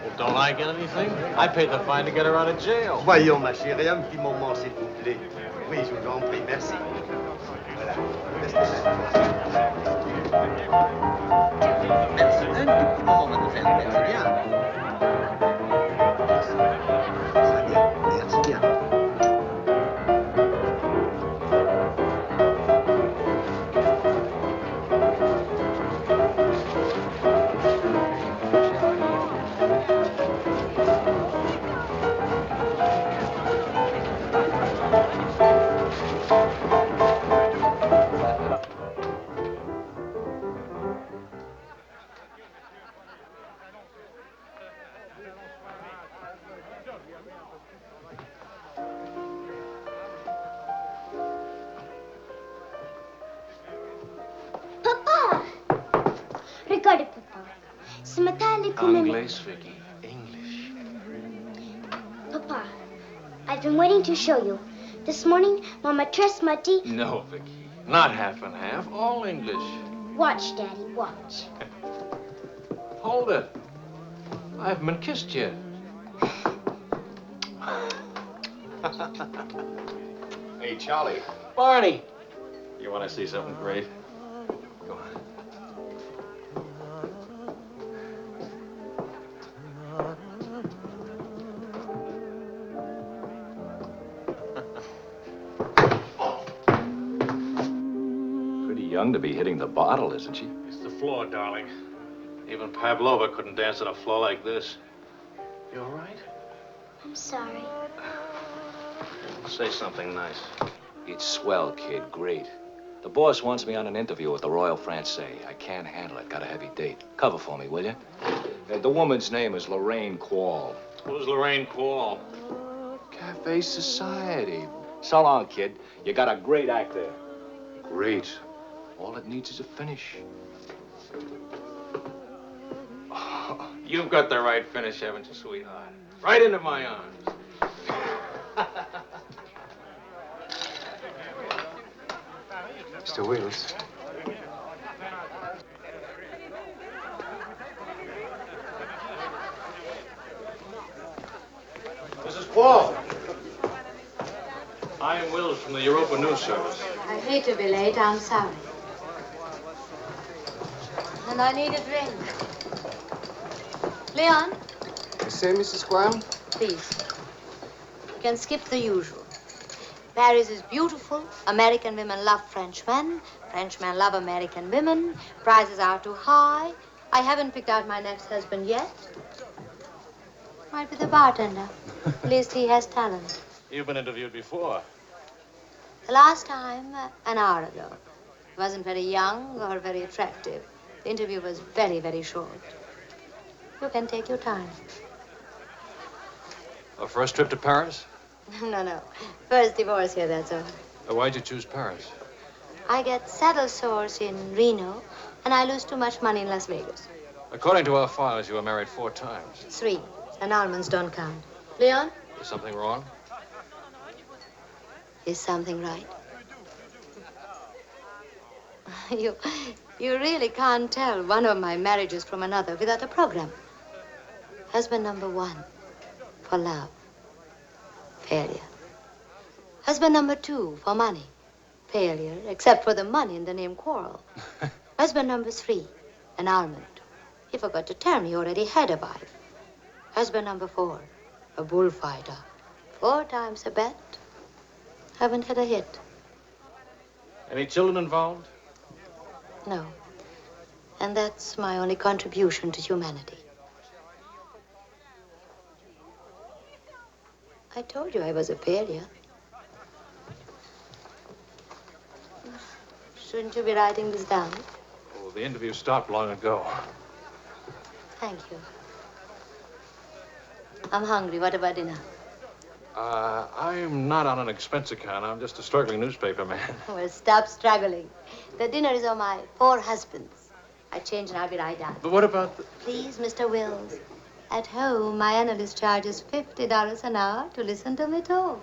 Well, don't I get anything? I paid the fine to get her out of jail. Voyons, ma chérie, un petit moment, s'il vous plaît. Oui, je vous en prie, merci. Voilà. Restez là. Merci. Un tout petit moment, mademoiselle. Merci bien. Très bien. Merci bien. Regardez, papa. Ce matin, l'école m'a... Anglais, Vicky. English. Papa, I've been waiting to show you. This morning, Mama Tress Muddy... No, Vicky. Not half and half. All English. Watch, Daddy, watch. Hold it. I haven't been kissed yet. Hey, Charlie. Barney. You want to see something great? Go on. Pretty young to be hitting the bottle, isn't she? It's the floor, darling. Even Pavlova couldn't dance on a floor like this. You all right? I'm sorry. Say something nice. It's swell, kid. Great. The boss wants me on an interview with the Royal Francais. I can't handle it. Got a heavy date. Cover for me, will you? The woman's name is Lorraine Quall. Who's Lorraine Quall? Cafe Society. So long, kid. You got a great act there. Great. All it needs is a finish. Oh, you've got the right finish, haven't you, sweetheart? Right into my arms. Mr. Wills. Mrs. Quall. I am Wills from the Europa News Service. I hate to be late. I'm sorry. And I need a drink. Leon, You say, Mrs. Squire? please. You can skip the usual. Paris is beautiful. American women love Frenchmen. Frenchmen love American women. Prices are too high. I haven't picked out my next husband yet. Might be the bartender. At least he has talent. You've been interviewed before. The last time, an hour ago. He wasn't very young or very attractive. The interview was very, very short. You can take your time. A first trip to Paris? No. First divorce here, that's all. Why'd you choose Paris? I get saddle sores in Reno, and I lose too much money in Las Vegas. According to our files, you were married 4 times. 3. And almonds don't count. Leon, Is something wrong? is something right? You really can't tell one of my marriages from another without a program. Husband number 1, for love. Failure. Husband number 2, for money. Failure, except for the money in the name Quarrel. Husband number 3, an almond. He forgot to tell me he already had a wife. Husband number 4, a bullfighter. 4 times a bet. Haven't had a hit. Any children involved? No. And that's my only contribution to humanity. I told you I was a failure. Shouldn't you be writing this down? Oh, the interview stopped long ago. Thank you. I'm hungry. What about dinner? I'm not on an expense account. I'm just a struggling newspaper man. Well, stop struggling. The dinner is on my 4 husbands. I change and I'll be right down. But what about the... Please, Mr. Wills. At home, my analyst charges $50 an hour to listen to me talk.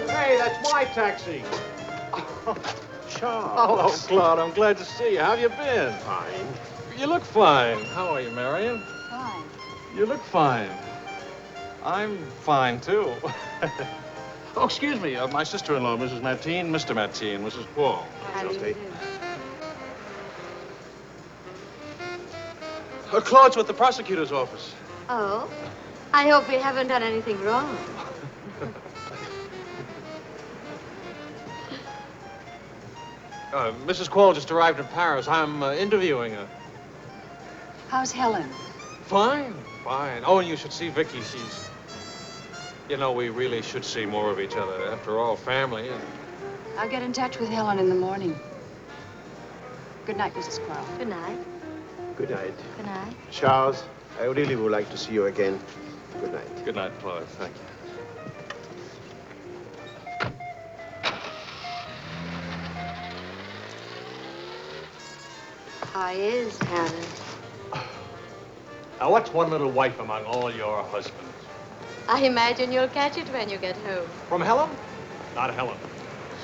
Hey, that's my taxi. Charles. Hello, Claude. I'm glad to see you. How have you been? Fine. You look fine. How are you, Marion? Fine. You look fine. I'm fine, too. Oh, excuse me. My sister-in-law, Mrs. Mateen, Mr. Mateen, Mrs. Paul. Claude's with the prosecutor's office. Oh? I hope we haven't done anything wrong. Mrs. Quall just arrived in Paris. I'm interviewing her. How's Helen? Fine, fine. Oh, and you should see Vicky. She's... You know, we really should see more of each other. After all, family. And... I'll get in touch with Helen in the morning. Good night, Mrs. Quirrell. Good night. Good night. Good night. Charles, I really would like to see you again. Good night. Good night, Claude. Thank you. How is Helen? Now, what's one little wife among all your husbands? I imagine you'll catch it when you get home. From Helen? Not Helen.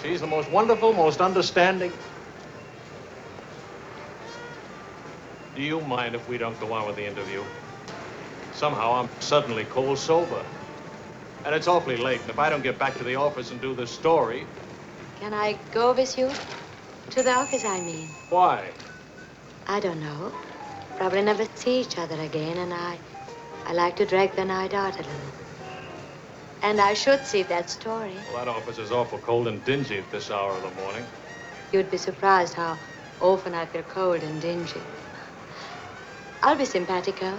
She's the most wonderful, most understanding. Do you mind if we don't go on with the interview? Somehow I'm suddenly cold sober. And it's awfully late, and if I don't get back to the office and do this story... Can I go with you? To the office, I mean. Why? I don't know. Probably never see each other again, and I like to drag the night out a little. And I should see that story. Well, that office is awful cold and dingy at this hour of the morning. You'd be surprised how often I feel cold and dingy. I'll be simpatico.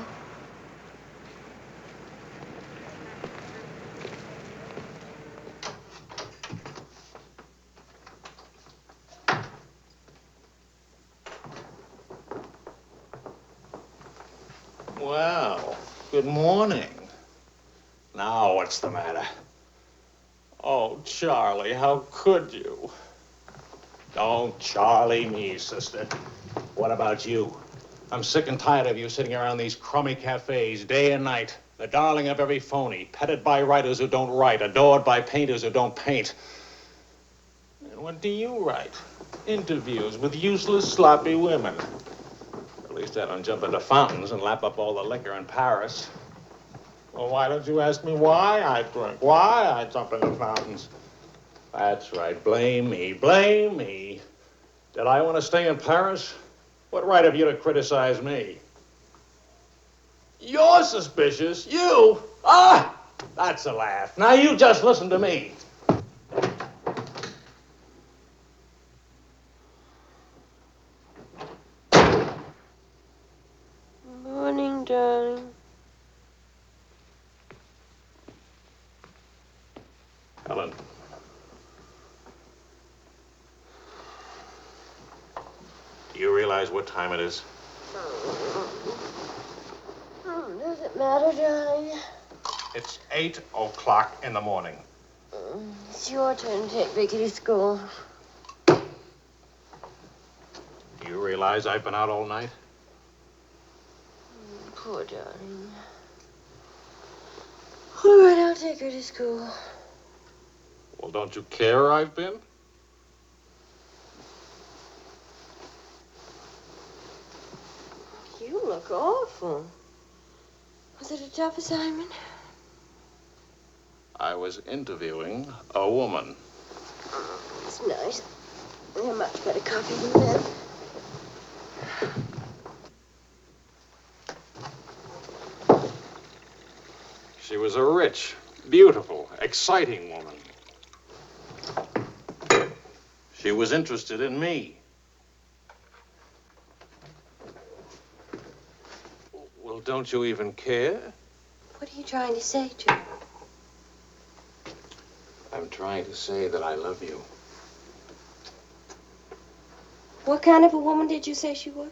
Well, good morning. Now, what's the matter? Oh, Charlie, how could you? Don't Charlie me, sister. What about you? I'm sick and tired of you sitting around these crummy cafes day and night, the darling of every phony, petted by writers who don't write, adored by painters who don't paint. And what do you write? Interviews with useless, sloppy women. At least I don't jump into fountains and lap up all the liquor in Paris. Well, why don't you ask me why I drink? Why I jump into fountains? That's right. Blame me. Blame me. Did I want to stay in Paris? What right have you to criticize me? You're suspicious. You? Ah! That's a laugh. Now you just listen to me. Morning, darling. Helen. Do you realize what time it is? Does it matter, darling? It's 8 o'clock in the morning. It's your turn to take Vicky to school. Do you realize I've been out all night? Poor darling. All right, I'll take her to school. Well, don't you care I've been? You look awful. Was it a tough assignment? I was interviewing a woman. It's nice. We have much better coffee than that. She was a rich, beautiful, exciting woman. She was interested in me. Well, don't you even care? What are you trying to say, Joe? I'm trying to say that I love you. What kind of a woman did you say she was?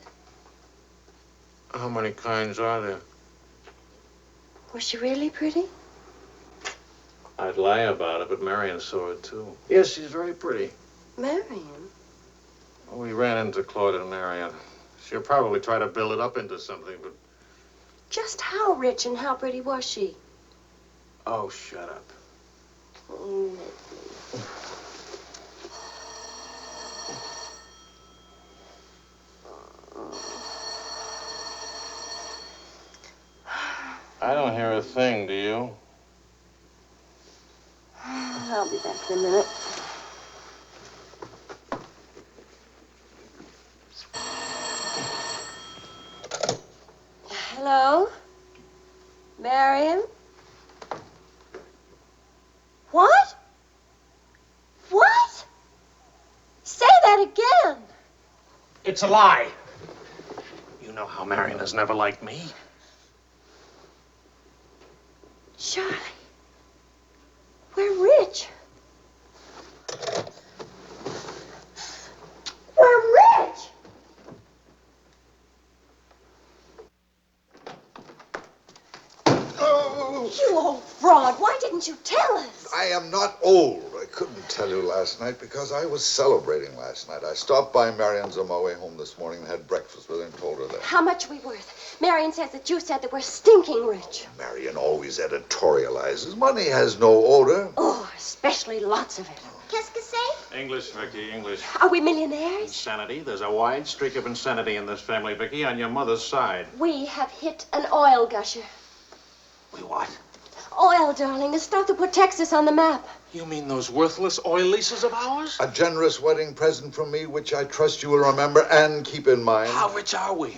How many kinds are there? Was she really pretty? I'd lie about it, but Marion saw it too. Yes, she's very pretty. Marion? We ran into Claude and Marion. She'll probably try to build it up into something, but... Just how rich and how pretty was she? Oh, shut up. Oh, I don't hear a thing, do you? I'll be back in a minute. Hello? Marion? What? What? Say that again. It's a lie. You know how Marion has never liked me. Charlie, we're rich. We're rich. Oh. You old fraud, why didn't you tell us? I am not old. I couldn't tell you last night because I was celebrating last night. I stopped by Marion's on my way home this morning and had breakfast with her and told her that. How much are we worth? Marion says that you said that we're stinking rich. Marion always editorializes. Money has no odor. Oh, especially lots of it. Qu'est-ce que c'est? English, Vicky, English. Are we millionaires? Insanity. There's a wide streak of insanity in this family, Vicky, on your mother's side. We have hit an oil gusher. We what? Oil, darling, the stuff that put Texas on the map. You mean those worthless oil leases of ours? A generous wedding present from me, which I trust you will remember and keep in mind. How rich are we?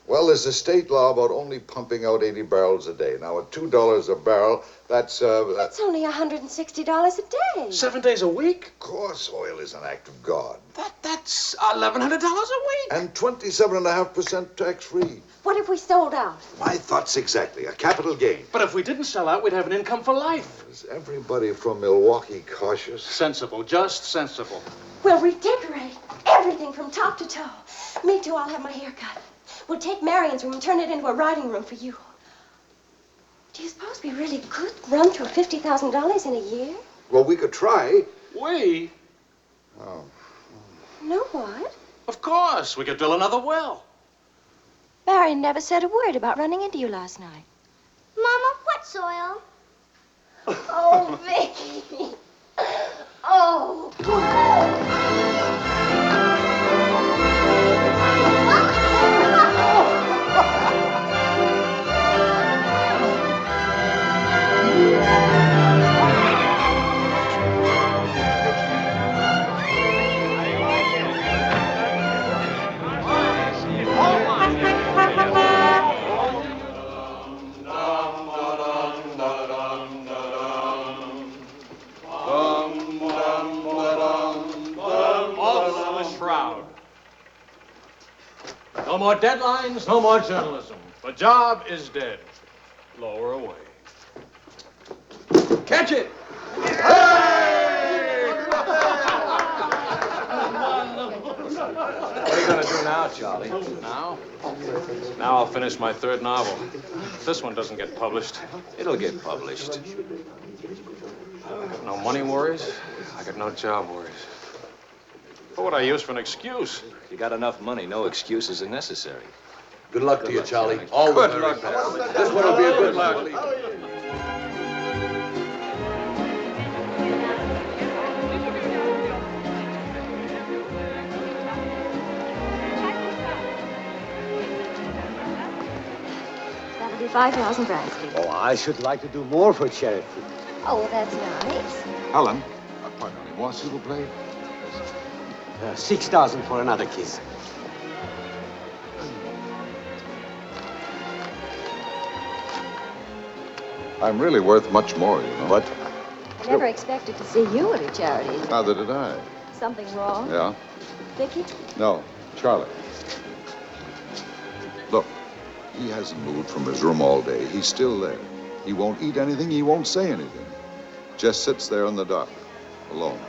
Well, there's a state law about only pumping out 80 barrels a day. Now, at $2 a barrel, that's That's only $160 a day. 7 days a week? Of course, oil is an act of God. That's $1,100 a week. And 27.5% tax-free. What if we sold out? My thoughts exactly. A capital gain. But if we didn't sell out, we'd have an income for life. Is everybody from Milwaukee cautious? Sensible, just sensible. We'll redecorate everything from top to toe. Me too, I'll have my hair cut. We'll take Marion's room and turn it into a writing room for you. Do you suppose we really could run through $50,000 in a year? Well, we could try. We? Oh. No, what? Of course. We could drill another well. Marion never said a word about running into you last night. Mama, what's oil? Oh, Vicky. Oh. No more deadlines, no more journalism. The job is dead. Lower away. Catch it! What are you going to do now, Charlie? Now? Now I'll finish my third novel. If this one doesn't get published. It'll get published. I got no money worries. I got no job worries. What would I use for an excuse? If you got enough money, no excuses are necessary. Good luck to you, Charlie. Charlie. All the Good very luck. best. This one will be a good one. That'll be 5,000 francs. Oh, I should like to do more for charity. Oh, well, that's nice. Helen, pardonnez-moi, s'il vous plaît. 6,000 for another kiss. I'm really worth much more, you know. What? I never expected to see you at a charity. Neither did I. Something wrong? Yeah? Vicky? No, Charlie. Look, He hasn't moved from his room all day. He's still there. He won't eat anything. He won't say anything. Just sits there in the dark, alone.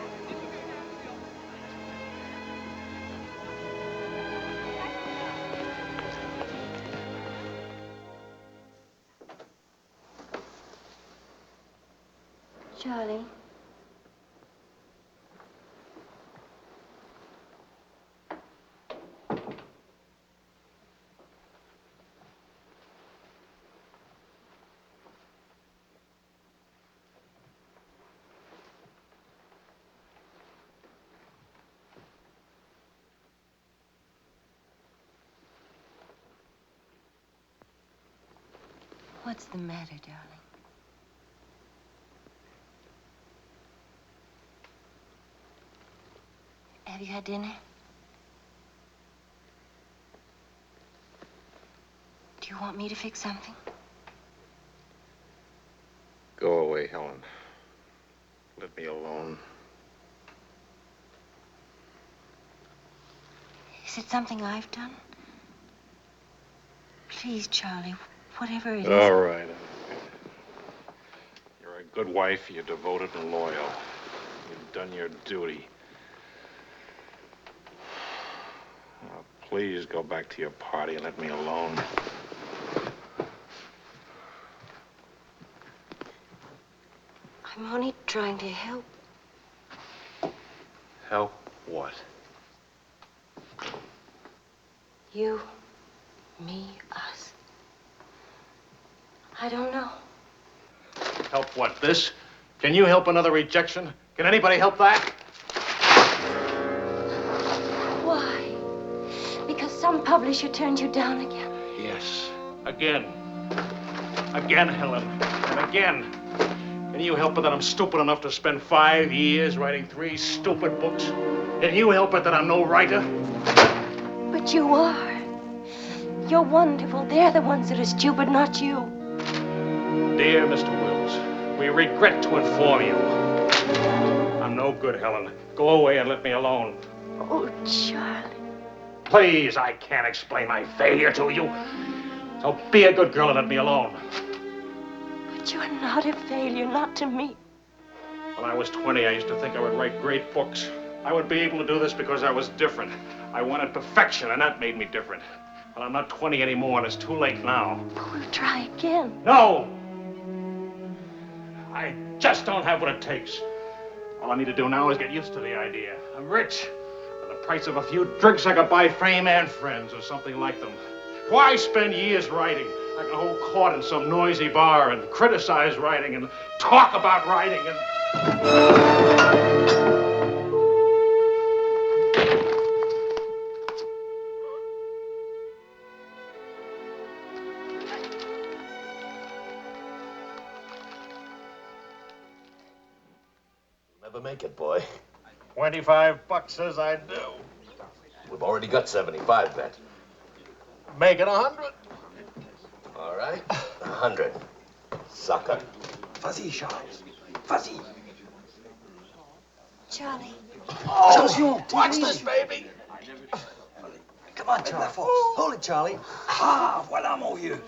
Charlie. What's the matter, darling? Have you had dinner? Do you want me to fix something? Go away, Helen. Let me alone. Is it something I've done? Please, Charlie, whatever it is. All right. You're a good wife. You're devoted and loyal. You've done your duty. Now, please go back to your party and let me alone. I'm only trying to help. Help what? You, me, us. I don't know. Help what, this? Can you help another rejection? Can anybody help that? Why? Because some publisher turned you down again? Yes. Again. Again, Helen. And again. Can you help it that I'm stupid enough to spend 5 years writing 3 stupid books? Can you help it that I'm no writer? But you are. You're wonderful. They're the ones that are stupid, not you. Dear Mr. Wills, we regret to inform you. I'm no good, Helen. Go away and let me alone. Oh, Charlie. Please, I can't explain my failure to you. So be a good girl and let me alone. But you're not a failure, not to me. When I was 20, I used to think I would write great books. I would be able to do this because I was different. I wanted perfection, and that made me different. But I'm not 20 anymore, and it's too late now. We'll try again. No! I just don't have what it takes. All I need to do now is get used to the idea. I'm rich. For the price of a few drinks, I could buy fame and friends or something like them. Why spend years writing? I can hold court in some noisy bar and criticize writing and talk about writing and... Never make it, boy. $25 says I do. We've already got 75, bet. Make it 100. All right, 100. Sucker. Vas-y, Charles. Vas-y. Charlie. Oh, attention, watch this, baby. Come on, Charlie. Hold it, Charlie. Ah, voilà, mon vieux.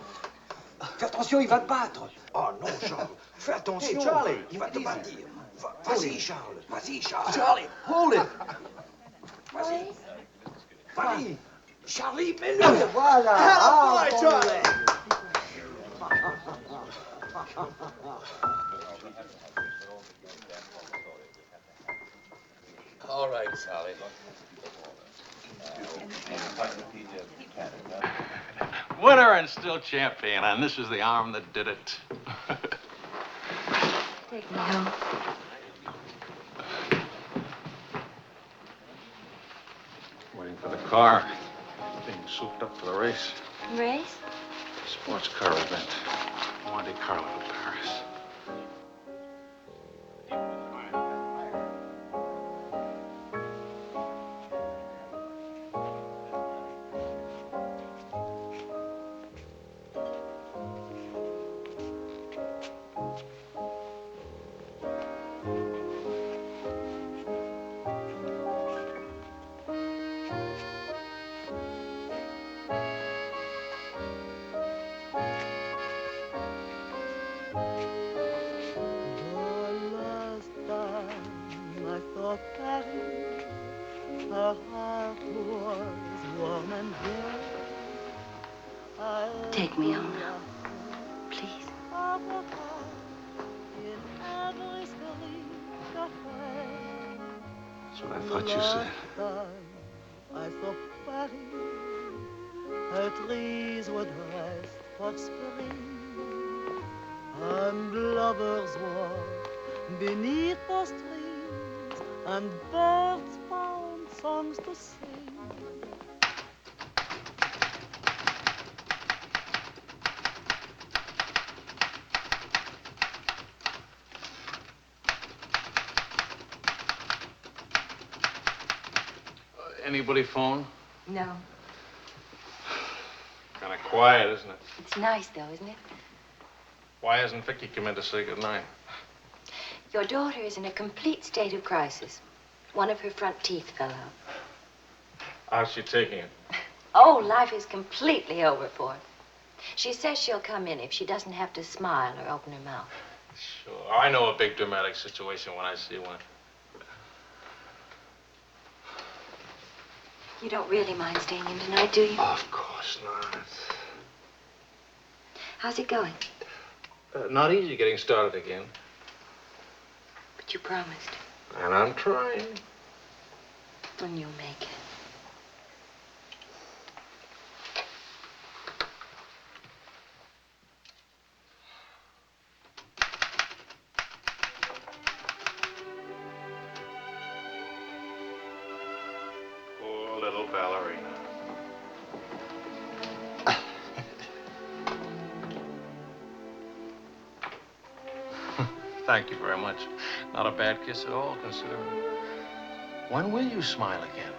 Fais attention, il va te battre. Oh, non, Charles. Fais attention. Hey, Charlie, il va te battre. Vas-y, Charles. Vas-y, Charles. Charlie, hold it. Vas-y. Vas-y. Charlie, mets-le. Voilà. Ah, boy, Charlie. All right, Sally. Winner and still champion, and this is the arm that did it. Take me home. Waiting for the car. Being souped up for the race. Race? Sports car event. Monte Carlo to Paris. Take me home now, please. That's what I thought you said. I saw Paris, her trees would rest for spring, and lovers walk beneath those trees, and birds found songs to sing. Anybody phone? No. Kind of quiet, isn't it? It's nice, though, isn't it? Why hasn't Vicky come in to say goodnight? Your daughter is in a complete state of crisis. One of her front teeth fell out. How's she taking it? Oh, life is completely over for her. She says she'll come in if she doesn't have to smile or open her mouth. Sure. I know a big dramatic situation when I see one. You don't really mind staying in tonight, do you? Of course not. How's it going? Not easy getting started again. But you promised. And I'm trying. When you'll make it. Poor little ballerina. Thank you very much. Not a bad kiss at all, considering. When will you smile again?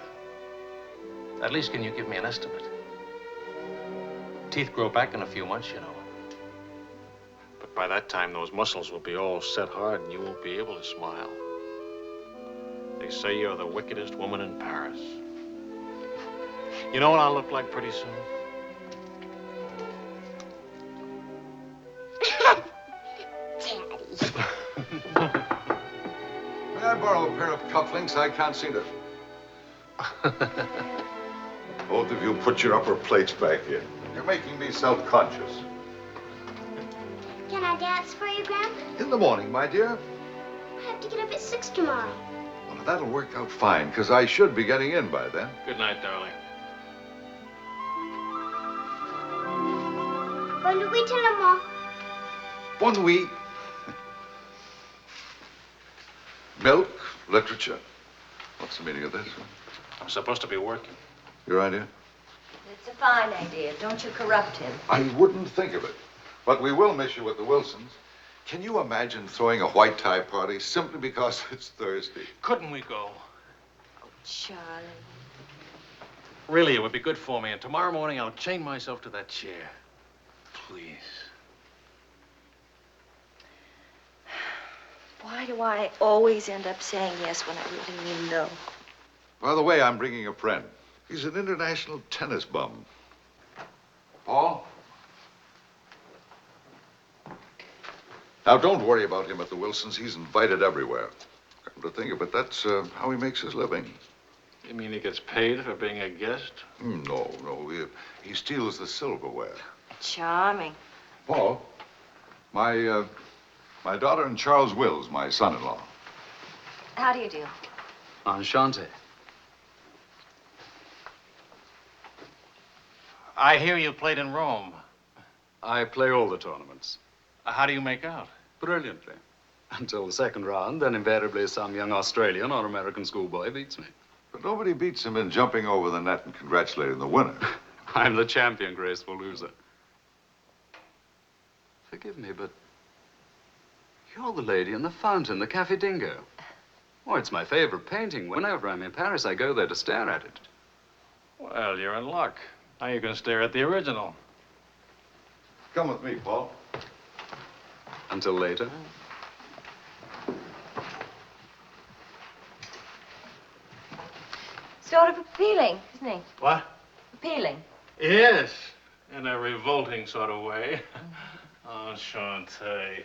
At least, can you give me an estimate? Teeth grow back in a few months, you know. But by that time, those muscles will be all set hard and you won't be able to smile. They say you're the wickedest woman in Paris. You know what I'll look like pretty soon? May I borrow a pair of cufflinks? I can't see them. Both of you put your upper plates back in. You're making me self-conscious. Can I dance for you, Grandpa? In the morning, my dear. I have to get up at 6 tomorrow. Well, that'll work out fine, because I should be getting in by then. Good night, darling. Bonne nuit to maman. Bonne nuit. Milk, literature. What's the meaning of this? I'm supposed to be working. Your idea? It's a fine idea. Don't you corrupt him. I wouldn't think of it. But we will miss you with the Wilsons. Can you imagine throwing a white tie party simply because it's Thursday? Couldn't we go? Charlie. Really, it would be good for me. And tomorrow morning, I'll chain myself to that chair. Please. Why do I always end up saying yes when I really mean no? By the way, I'm bringing a friend. He's an international tennis bum. Paul? Now, don't worry about him at the Wilsons. He's invited everywhere. Come to think of it, that's how he makes his living. You mean he gets paid for being a guest? No. He steals the silverware. Charming. Paul, my daughter and Charles Wills, my son-in-law. How do you do? Enchanté. I hear you played in Rome. I play all the tournaments. How do you make out? Brilliantly. Until the second round, then invariably some young Australian or American schoolboy beats me. But nobody beats him in jumping over the net and congratulating the winner. I'm the champion, graceful loser. Forgive me, but you're the lady in the fountain, the Café Dingo. Oh, it's my favorite painting. Whenever I'm in Paris, I go there to stare at it. Well, you're in luck. Now you can stare at the original. Come with me, Paul. Until later. Sort of appealing, isn't he? What? Appealing. Yes, in a revolting sort of way. Enchanté.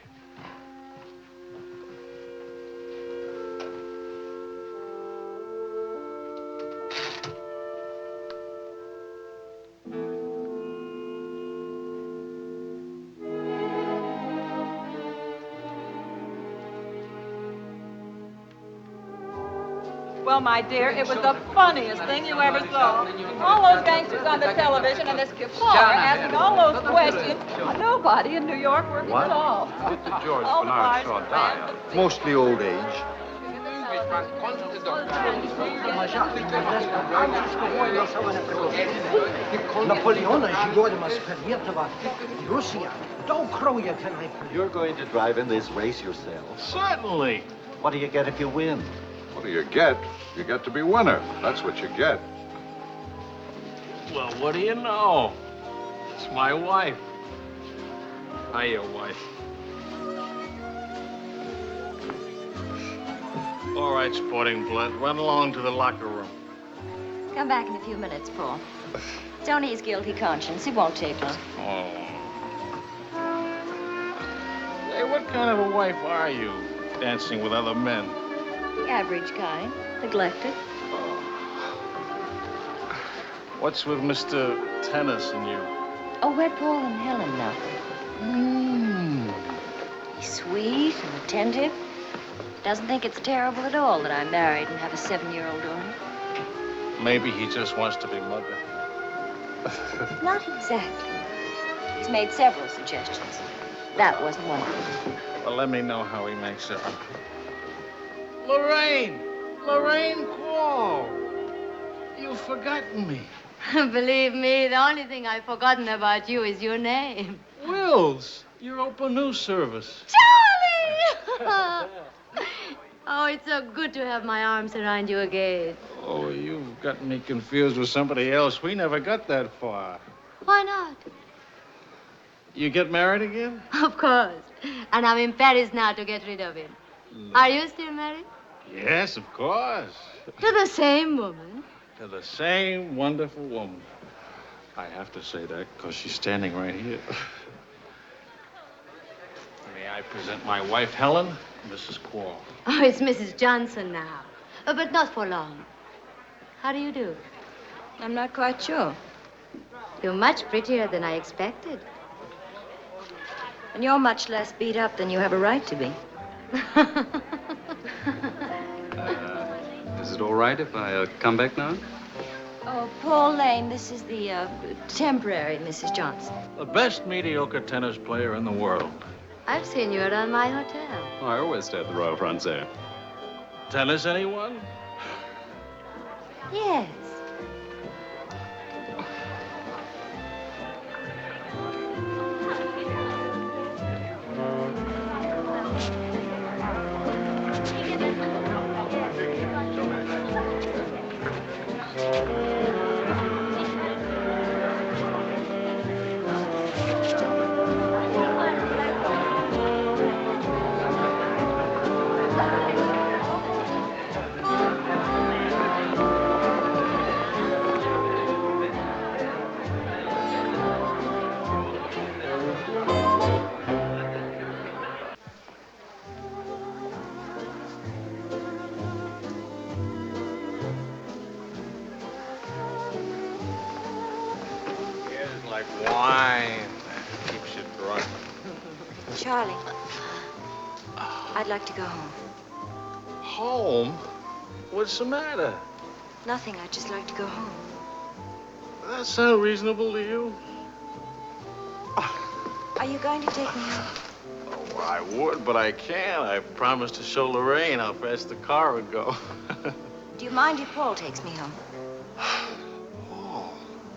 Well, my dear, it was the funniest thing you ever saw. All those gangsters on the television and this Kipar asking all those questions. Nobody in New York working What? at all. Did the George All Bernard the Shaw bars die? Mostly old age. You're going to drive in this race yourself. Certainly. What do you get if you win? What do you get? You get to be winner. That's what you get. Well, what do you know? It's my wife. Hiya, wife. All right, sporting blood, run along to the locker room. Come back in a few minutes, Paul. It's only his guilty conscience. It won't take long. Oh. Hey, what kind of a wife are you, dancing with other men? The average kind. Neglected. What's with Mr. Tennis and you? Oh, we're Paul and Helen now. He's sweet and attentive. Doesn't think it's terrible at all that I'm married and have a 7-year-old daughter. Maybe he just wants to be mother. Not exactly. He's made several suggestions. That wasn't one of them. Well, let me know how he makes it. Lorraine! Lorraine Quall! You've forgotten me. Believe me, the only thing I've forgotten about you is your name. Wills, Europa News Service. Charlie! Oh, it's so good to have my arms around you again. Oh, you've gotten me confused with somebody else. We never got that far. Why not? You get married again? Of course. And I'm in Paris now to get rid of him. Are you still married? Yes, of course. To the same woman? To the same wonderful woman. I have to say that because she's standing right here. May I present my wife, Helen, Mrs. Quall. Oh, it's Mrs. Johnson now. But not for long. How do you do? I'm not quite sure. You're much prettier than I expected. And you're much less beat up than you have a right to be. Is it all right if I come back now? Oh, Paul Lane, this is the temporary Mrs. Johnson. The best mediocre tennis player in the world. I've seen you around my hotel. Oh, I always stay at the Royal Francais. Tennis, anyone? Yes. Like wine. Keeps you drunk. Charlie, I'd like to go home. Home? What's the matter? Nothing. I'd just like to go home. Does that sound reasonable to you? Are you going to take me home? Oh, I would, but I can't. I promised to show Lorraine how fast the car would go. Do you mind if Paul takes me home?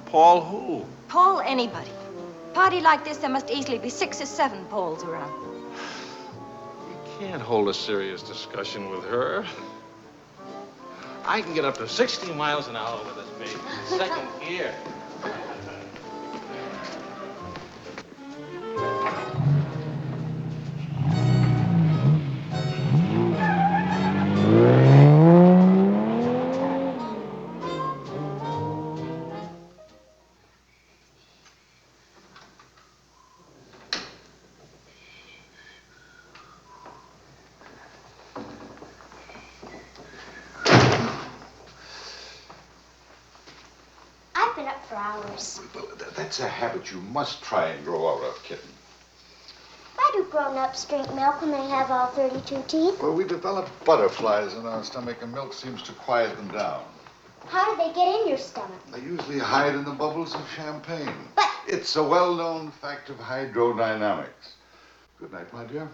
Paul who? Paul anybody. Party like this, there must easily be 6 or 7 Pauls around. Can't hold a serious discussion with her. I can get up to 60 miles an hour with this baby. Second gear. I've been up for hours. Well, that's a habit you must try and grow out of, kitten. Why do grown-ups drink milk when they have all 32 teeth? Well, we develop butterflies in our stomach, and milk seems to quiet them down. How do they get in your stomach? They usually hide in the bubbles of champagne. But it's a well-known fact of hydrodynamics. Good night, my dear.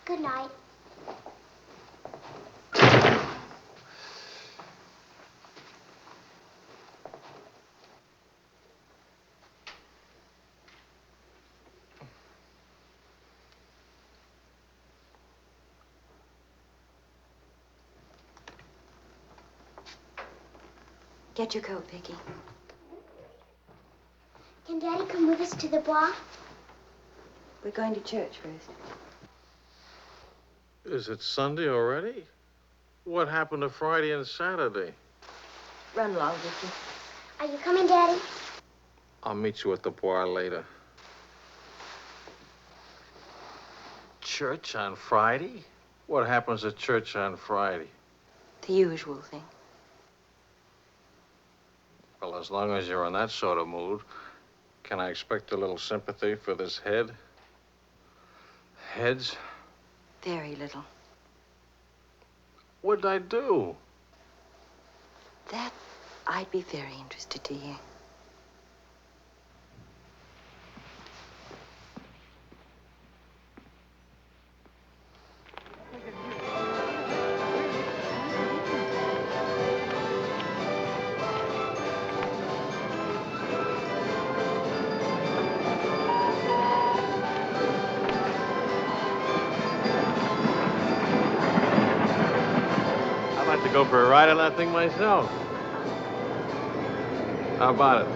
Good night. Get your coat, Vicky. Can Daddy come with us to the Bois? We're going to church first. Is it Sunday already? What happened to Friday and Saturday? Run along, Vicky. Are you coming, Daddy? I'll meet you at the Bois later. Church on Friday? What happens at church on Friday? The usual thing. Well, as long as you're in that sort of mood, can I expect a little sympathy for this head? Heads? Very little. What'd I do? That I'd be very interested to hear. Go for a ride on that thing myself. How about it?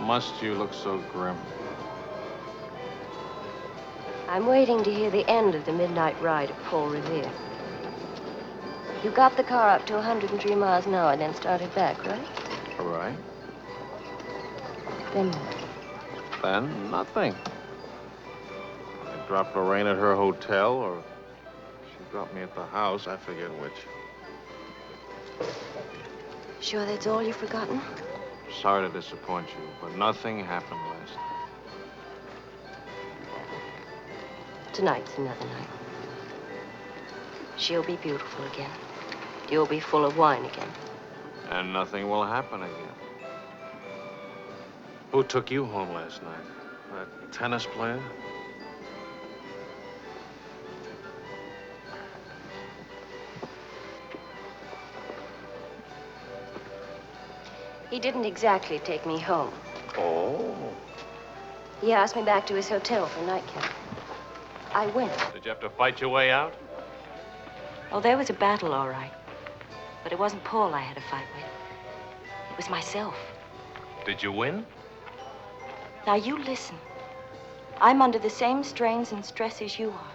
Must you look so grim? I'm waiting to hear the end of the midnight ride of Paul Revere. You got the car up to 103 miles an hour, then started back, right? All right. Then what? Then nothing. I dropped Lorraine at her hotel, or she dropped me at the house. I forget which. Sure that's all you've forgotten? Sorry to disappoint you, but nothing happened last night. Tonight's another night. She'll be beautiful again. You'll be full of wine again. And nothing will happen again. Who took you home last night? That tennis player? He didn't exactly take me home. Oh. He asked me back to his hotel for nightcap. I went. Did you have to fight your way out? Oh, there was a battle, all right. But it wasn't Paul I had to fight with. It was myself. Did you win? Now, you listen. I'm under the same strains and stress as you are.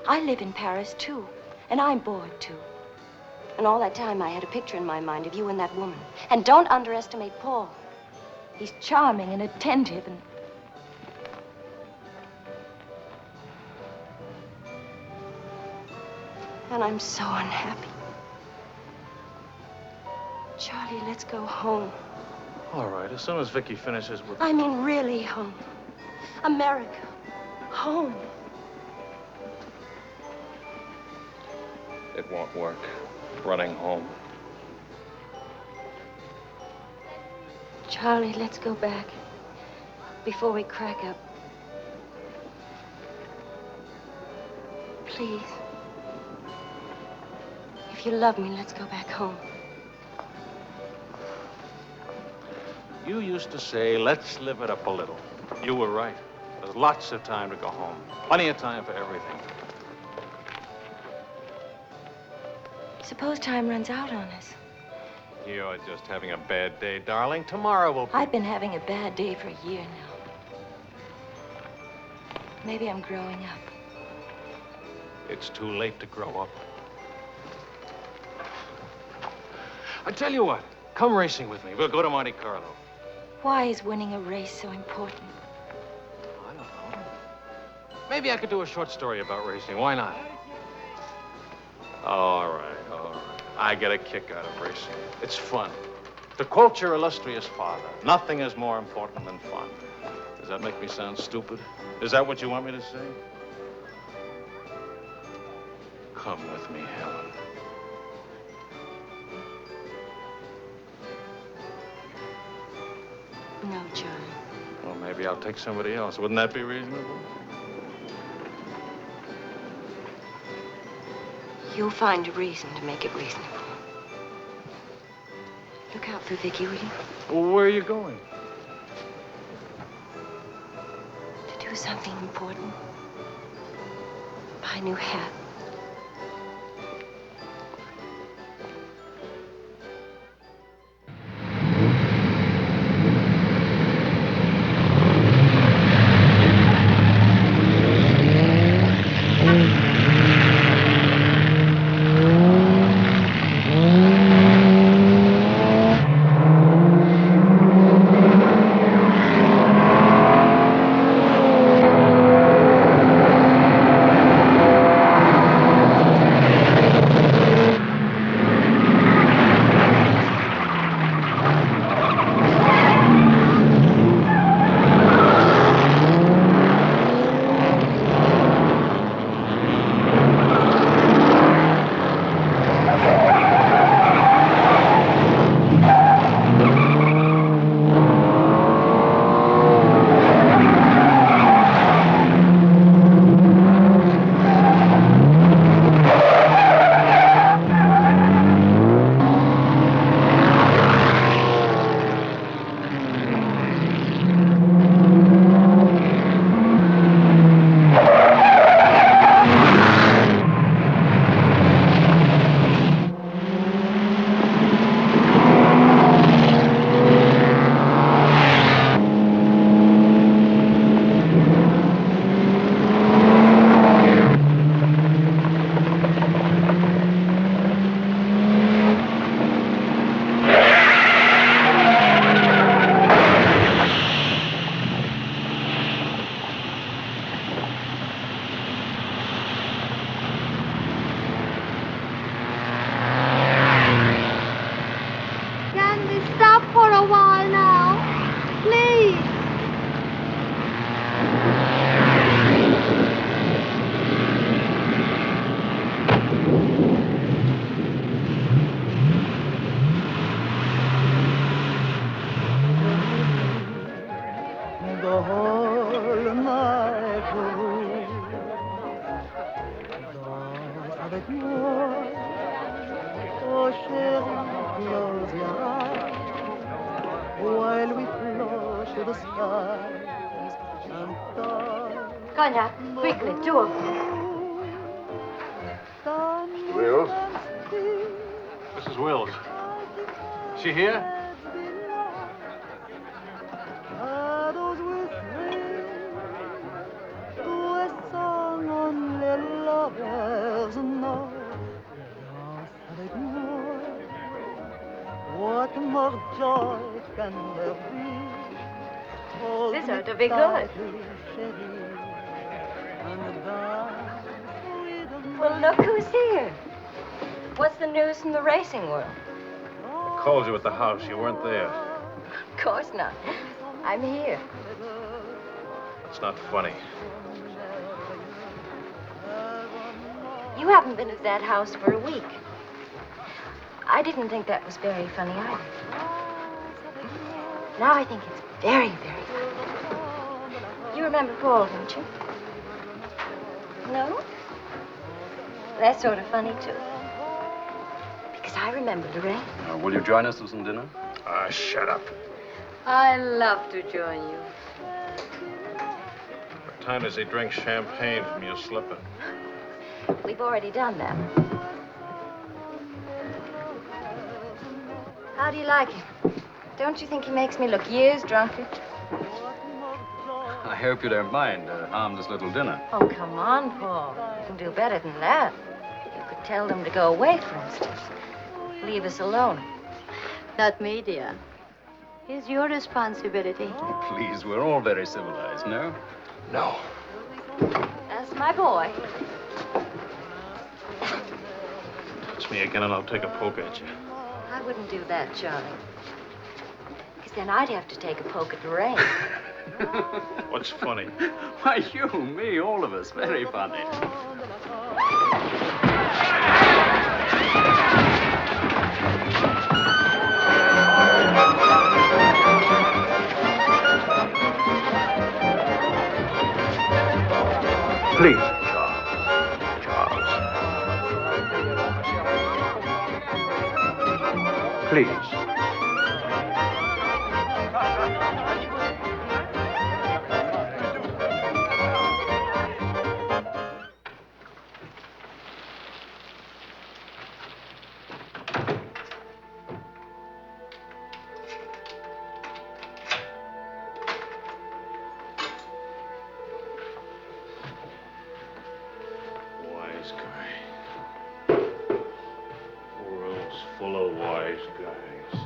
I live in Paris, too. And I'm bored, too. And all that time, I had a picture in my mind of you and that woman. And don't underestimate Paul. He's charming and attentive and... And I'm so unhappy. Charlie, let's go home. All right, as soon as Vicky finishes with... I mean, really home. America. Home. It won't work. Running home. Charlie, let's go back. Before we crack up. Please. If you love me, let's go back home. You used to say, let's live it up a little. You were right. There's lots of time to go home. Plenty of time for everything. Suppose time runs out on us. You're just having a bad day, darling. Tomorrow will be... I've been having a bad day for a year now. Maybe I'm growing up. It's too late to grow up. I tell you what, come racing with me. We'll go to Monte Carlo. Why is winning a race so important? I don't know. Maybe I could do a short story about racing. Why not? All right, all right. I get a kick out of racing. It's fun. To quote your illustrious father, nothing is more important than fun. Does that make me sound stupid? Is that what you want me to say? Come with me, Helen. No, Charlie. Well, maybe I'll take somebody else. Wouldn't that be reasonable? You'll find a reason to make it reasonable. Look out for Vicky, will you? Well, where are you going? To do something important. Buy a new hat. Cognac, quickly, 2 of them. Mr. Wills? Mrs. Wills. Is she here? What more joy can there be? This ought to be good. Well, look who's here. What's the news from the racing world? I called you at the house. You weren't there. Of course not. I'm here. It's not funny. You haven't been at that house for a week. I didn't think that was very funny either. Now I think it's very, very funny. You remember Paul, don't you? No? That's sort of funny, too. Because I remember Lorraine. Will you join us for some dinner? Ah, shut up. I love to join you. What time does he drink champagne from your slipper? We've already done that. How do you like him? Don't you think he makes me look years drunker? I hope you don't mind a harmless little dinner. Oh, come on, Paul. You can do better than that. You could tell them to go away, for instance. Leave us alone. Not me, dear. It's your responsibility. Please, we're all very civilized, no? No. That's my boy. It's ask me again and I'll take a poke at you. I wouldn't do that, Charlie. Because then I'd have to take a poke at Lorraine. What's funny? Why, you, me, all of us. Very funny. Please, Charles. Please. Wise guy. World's full of wise guys.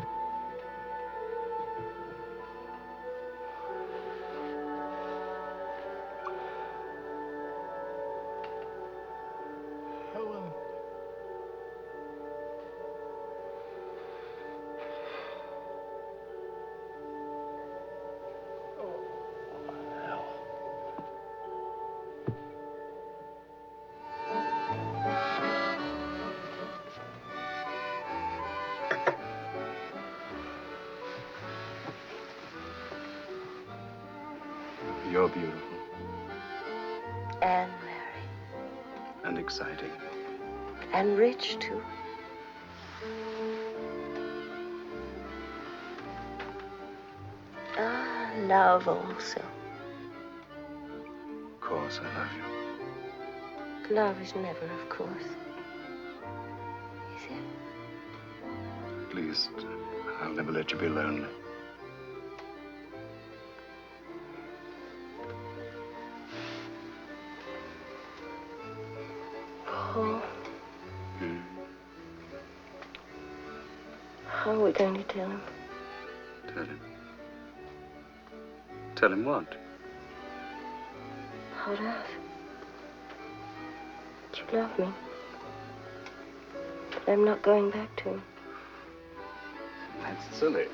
Helen. You're beautiful And married. and exciting. And rich, too. Ah, love also. Of course, I love you. Love is never, of course. Is it? At least, I'll never let you be lonely. Paul. How are we going to tell him? Tell him. Tell him what? How to ask? You love me. But I'm not going back to him. That's silly.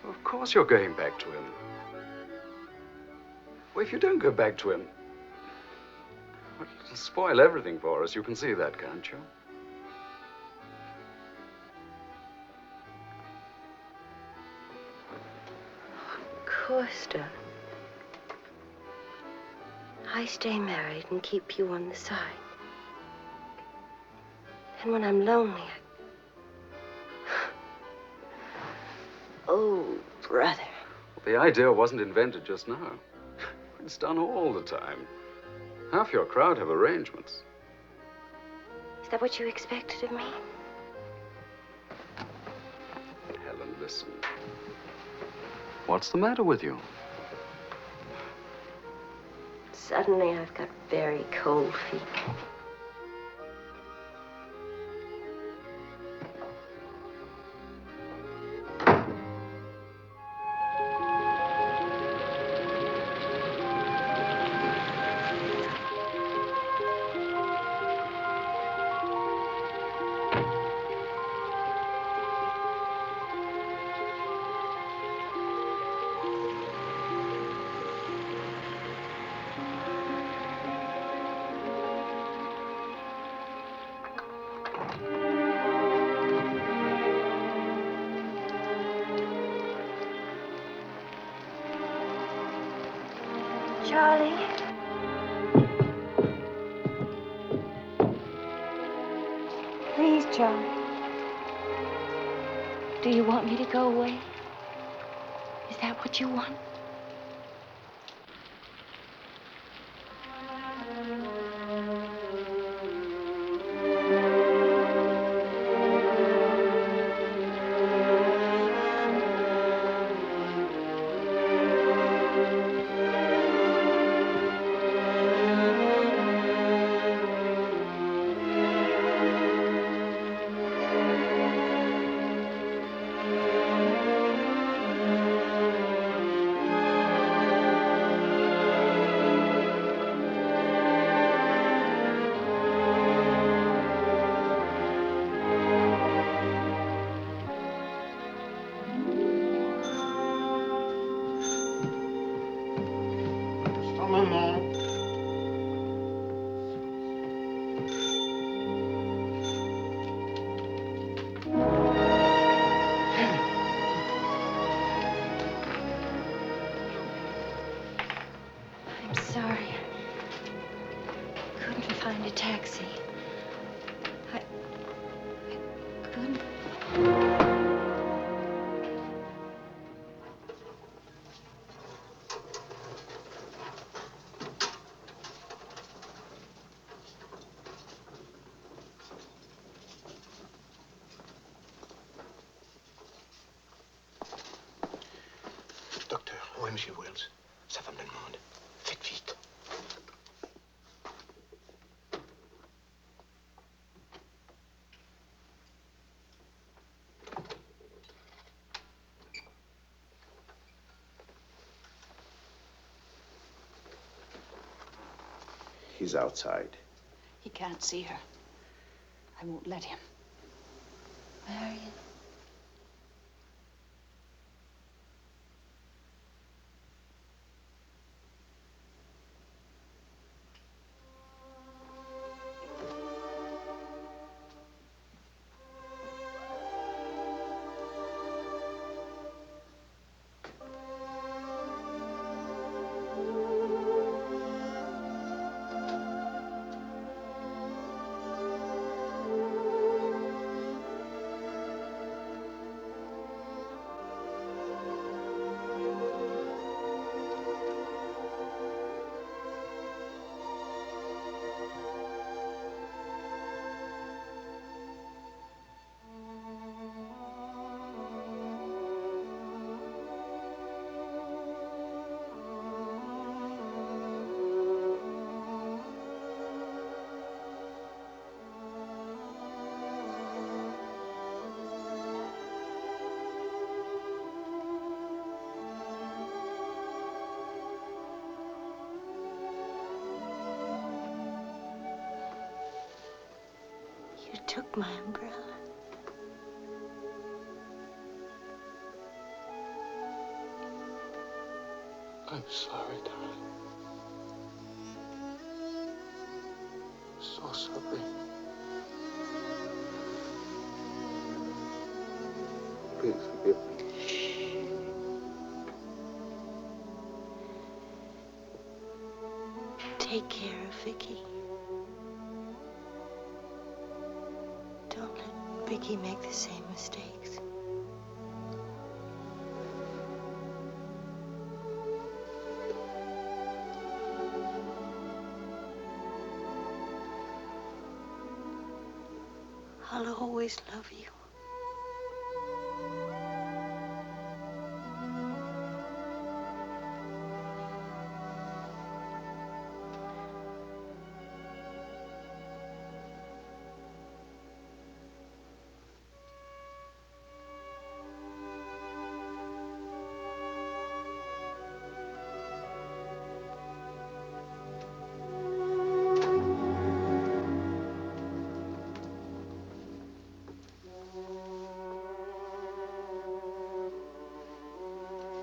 Of course you're going back to him. Well, if you don't go back to him, well, it'll spoil everything for us. You can see that, can't you? Of course, darling. I stay married and keep you on the side. And when I'm lonely, Oh, brother. The idea wasn't invented just now. It's done all the time. Half your crowd have arrangements. Is that what you expected of me? Helen, listen. What's the matter with you? Suddenly, I've got very cold feet. Charlie? Please, Charlie. Do you want me to go away? Is that what you want? taxi. I couldn't. Docteur, où est M. Wells? Sa femme le demande. Faites vite. He's outside. He can't see her. I won't let him. Marion. You took my umbrella. I'm sorry, darling. So sorry. Please forgive me. Take care of Vicky. Don't let Vicky make the same mistakes. I'll always love you.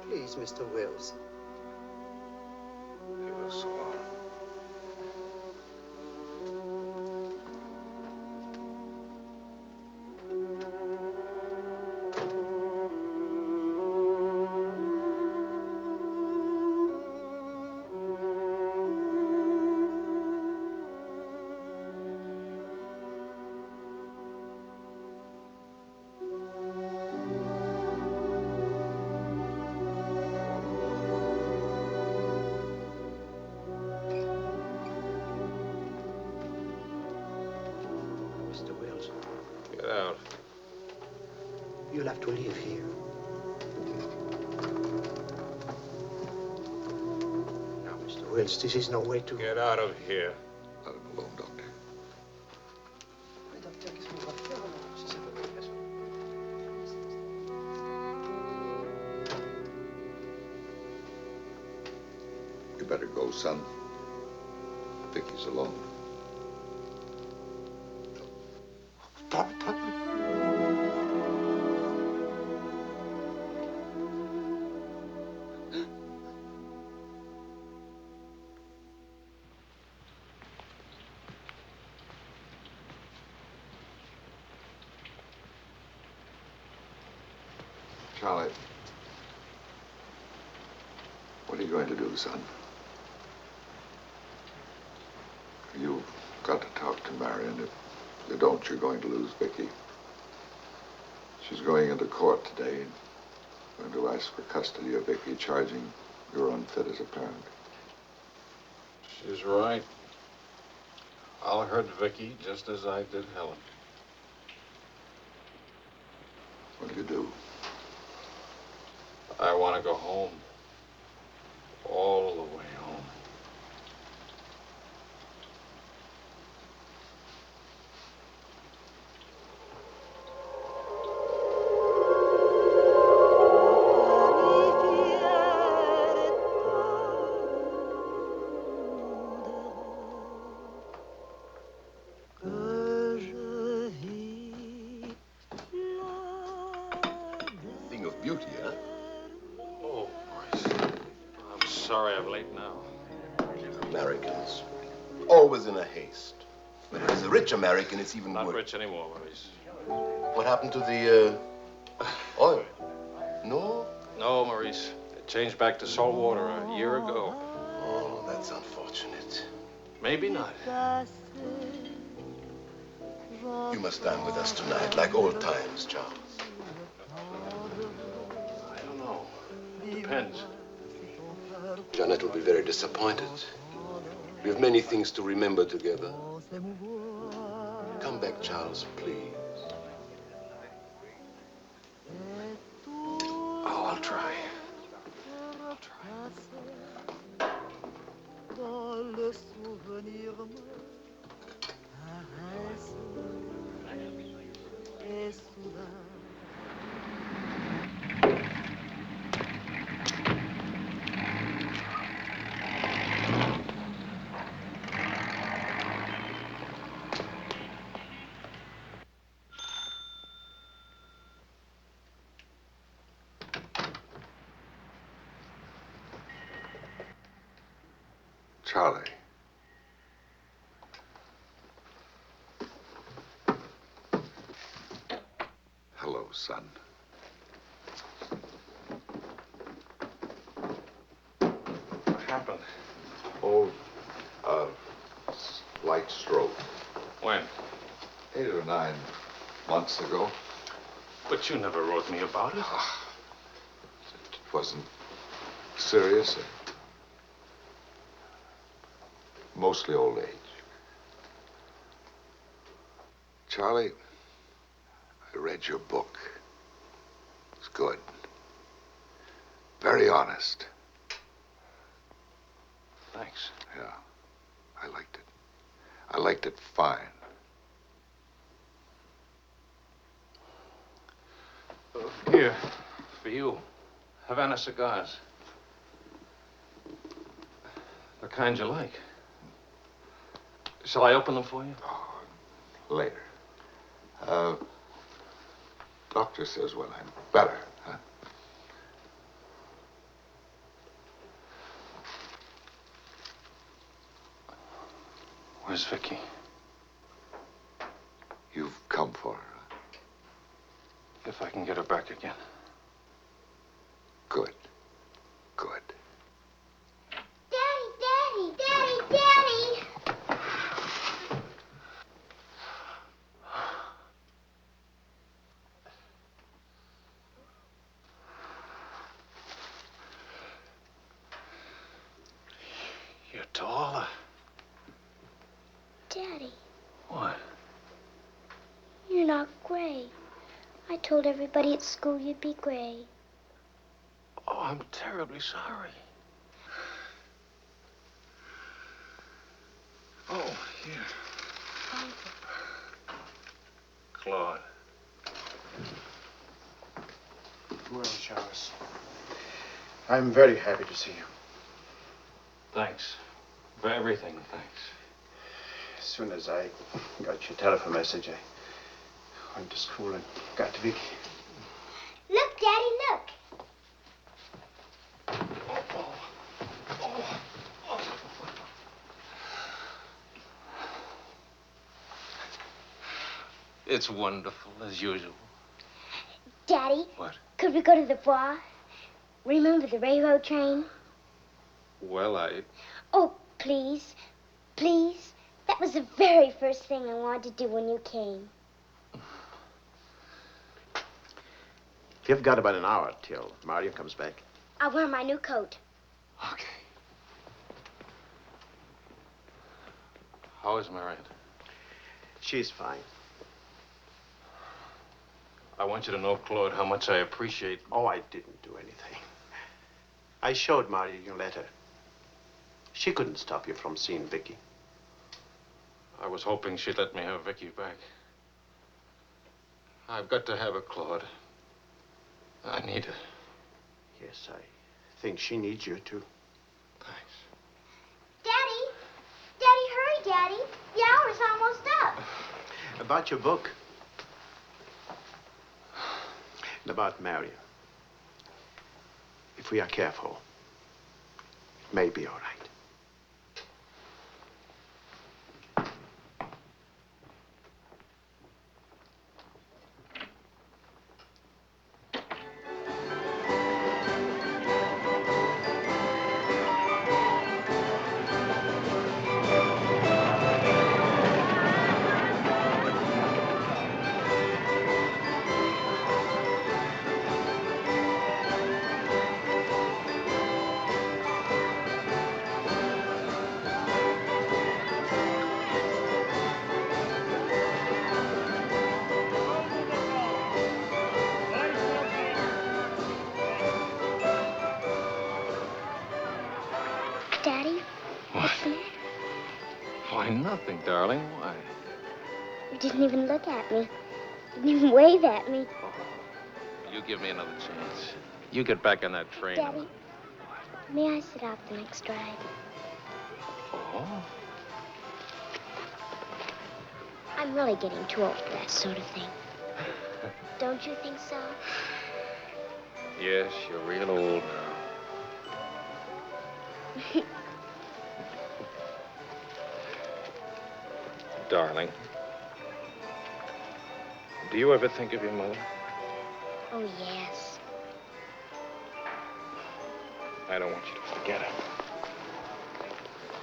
Please, Mr. Wells. He was so on. Mr. Wells, Get out. you'll have to leave here. Now, Mr. Wells, this is no way to... Get out of here. Let him alone, Doctor. You better go, son. Vicky's alone. Charlie, what are you going to do, son? You've got to talk. talk to Marion. If you don't, you're going to lose Vicky. She's going into court today, going to ask for custody of Vicky, charging you're unfit as a parent. She's right. I'll hurt Vicky just as I did Helen. What do you do? I want to go home. All the way home. Thing of beauty, huh? Oh, Maurice. I'm sorry I'm late now. Americans. Always in a haste. When there's a rich American, it's even Not worse. rich anymore, Maurice. What happened to the, oil? No? No, Maurice. It changed back to salt water a year ago. Oh, that's unfortunate. Maybe not. You must dine with us tonight, like old times, Charles. I don't know. Depends. Janet will be very disappointed. We have many things to remember together. Come back, Charles, please. Oh, I'll try. Charlie. Hello, son. What happened? Oh, light stroke. When? 8 or 9 months ago. But you never wrote me about it. It wasn't serious. Mostly old age. Charlie, I read your book. It's good. Very honest. Thanks. Yeah, I liked it. I liked it fine. Here, for you. Havana cigars. The kind you like. Shall I open them for you? Later. Doctor says when I'm better, huh? Where's Vicky? You've come for her. Huh? If I can get her back again. Good. Good. Daddy, Daddy, Daddy, Daddy! You're taller. Daddy, What? you're not gray. I told everybody at school you'd be gray. Oh, I'm terribly sorry. Oh, here. Claude. Well, Charles, I'm very happy to see you. Thanks. For everything, thanks. As soon as I got your telephone message, I went to school and got to Vicky. Look, Daddy, look. It's wonderful, as usual. Daddy, What? could we go to the bar? Remember the railroad train? Well, Oh, please. Please. That was the very first thing I wanted to do when you came. You've got about an hour till Mario comes back. I'll wear my new coat. Okay. How is Marion? She's fine. I want you to know, Claude, how much I appreciate... Oh, I didn't do anything. I showed Mario your letter. She couldn't stop you from seeing Vicky. I was hoping she'd let me have Vicky back. I've got to have her, Claude. I need her. Yes, I think she needs you, too. Daddy! Daddy, hurry, Daddy. The hour's almost up. About your book. And about Mario. If we are careful, it may be all right. Daddy? What? Why, nothing, darling. Why? You didn't even look at me. Didn't even wave at me. You give me another chance. You get back on that train. Daddy, may I sit out the next ride? Oh? I'm really getting too old for that sort of thing. Don't you think so? Yes, you're real old now. Darling, do you ever think of your mother? Oh, yes. I don't want you to forget her.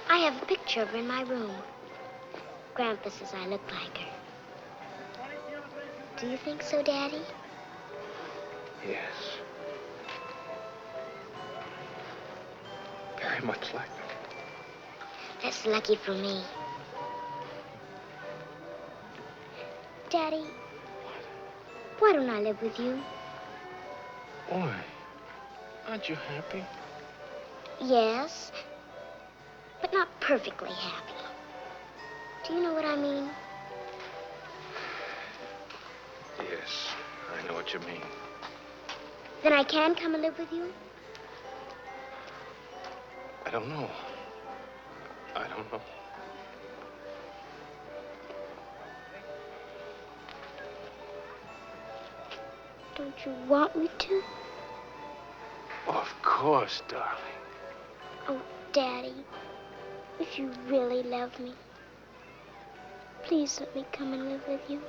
I have a picture of her in my room. Grandpa says I look like her. Do you think so, Daddy? Yes. Very much like her. That's lucky for me. Daddy, why don't I live with you? Why? Aren't you happy? Yes, but not perfectly happy. Do you know what I mean? Yes, I know what you mean. Then I can come and live with you? I don't know. I don't know. Don't you want me to? Of course, darling. Oh, Daddy, if you really love me, please let me come and live with you.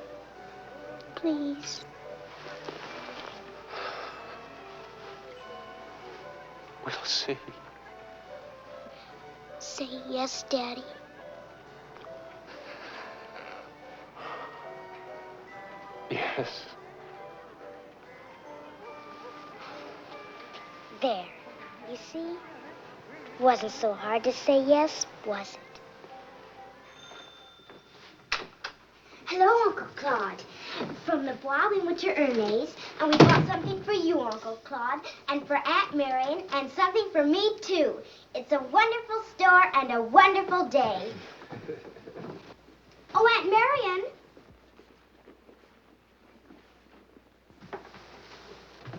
Please. We'll see. Say yes, Daddy. Yes. There. You see? Wasn't so hard to say yes, was it? Hello, Uncle Claude. From the Bois, we went to Ernest's, and we bought something for you, Uncle Claude, and for Aunt Marion, and something for me, too. It's a wonderful store and a wonderful day. Oh, Aunt Marion.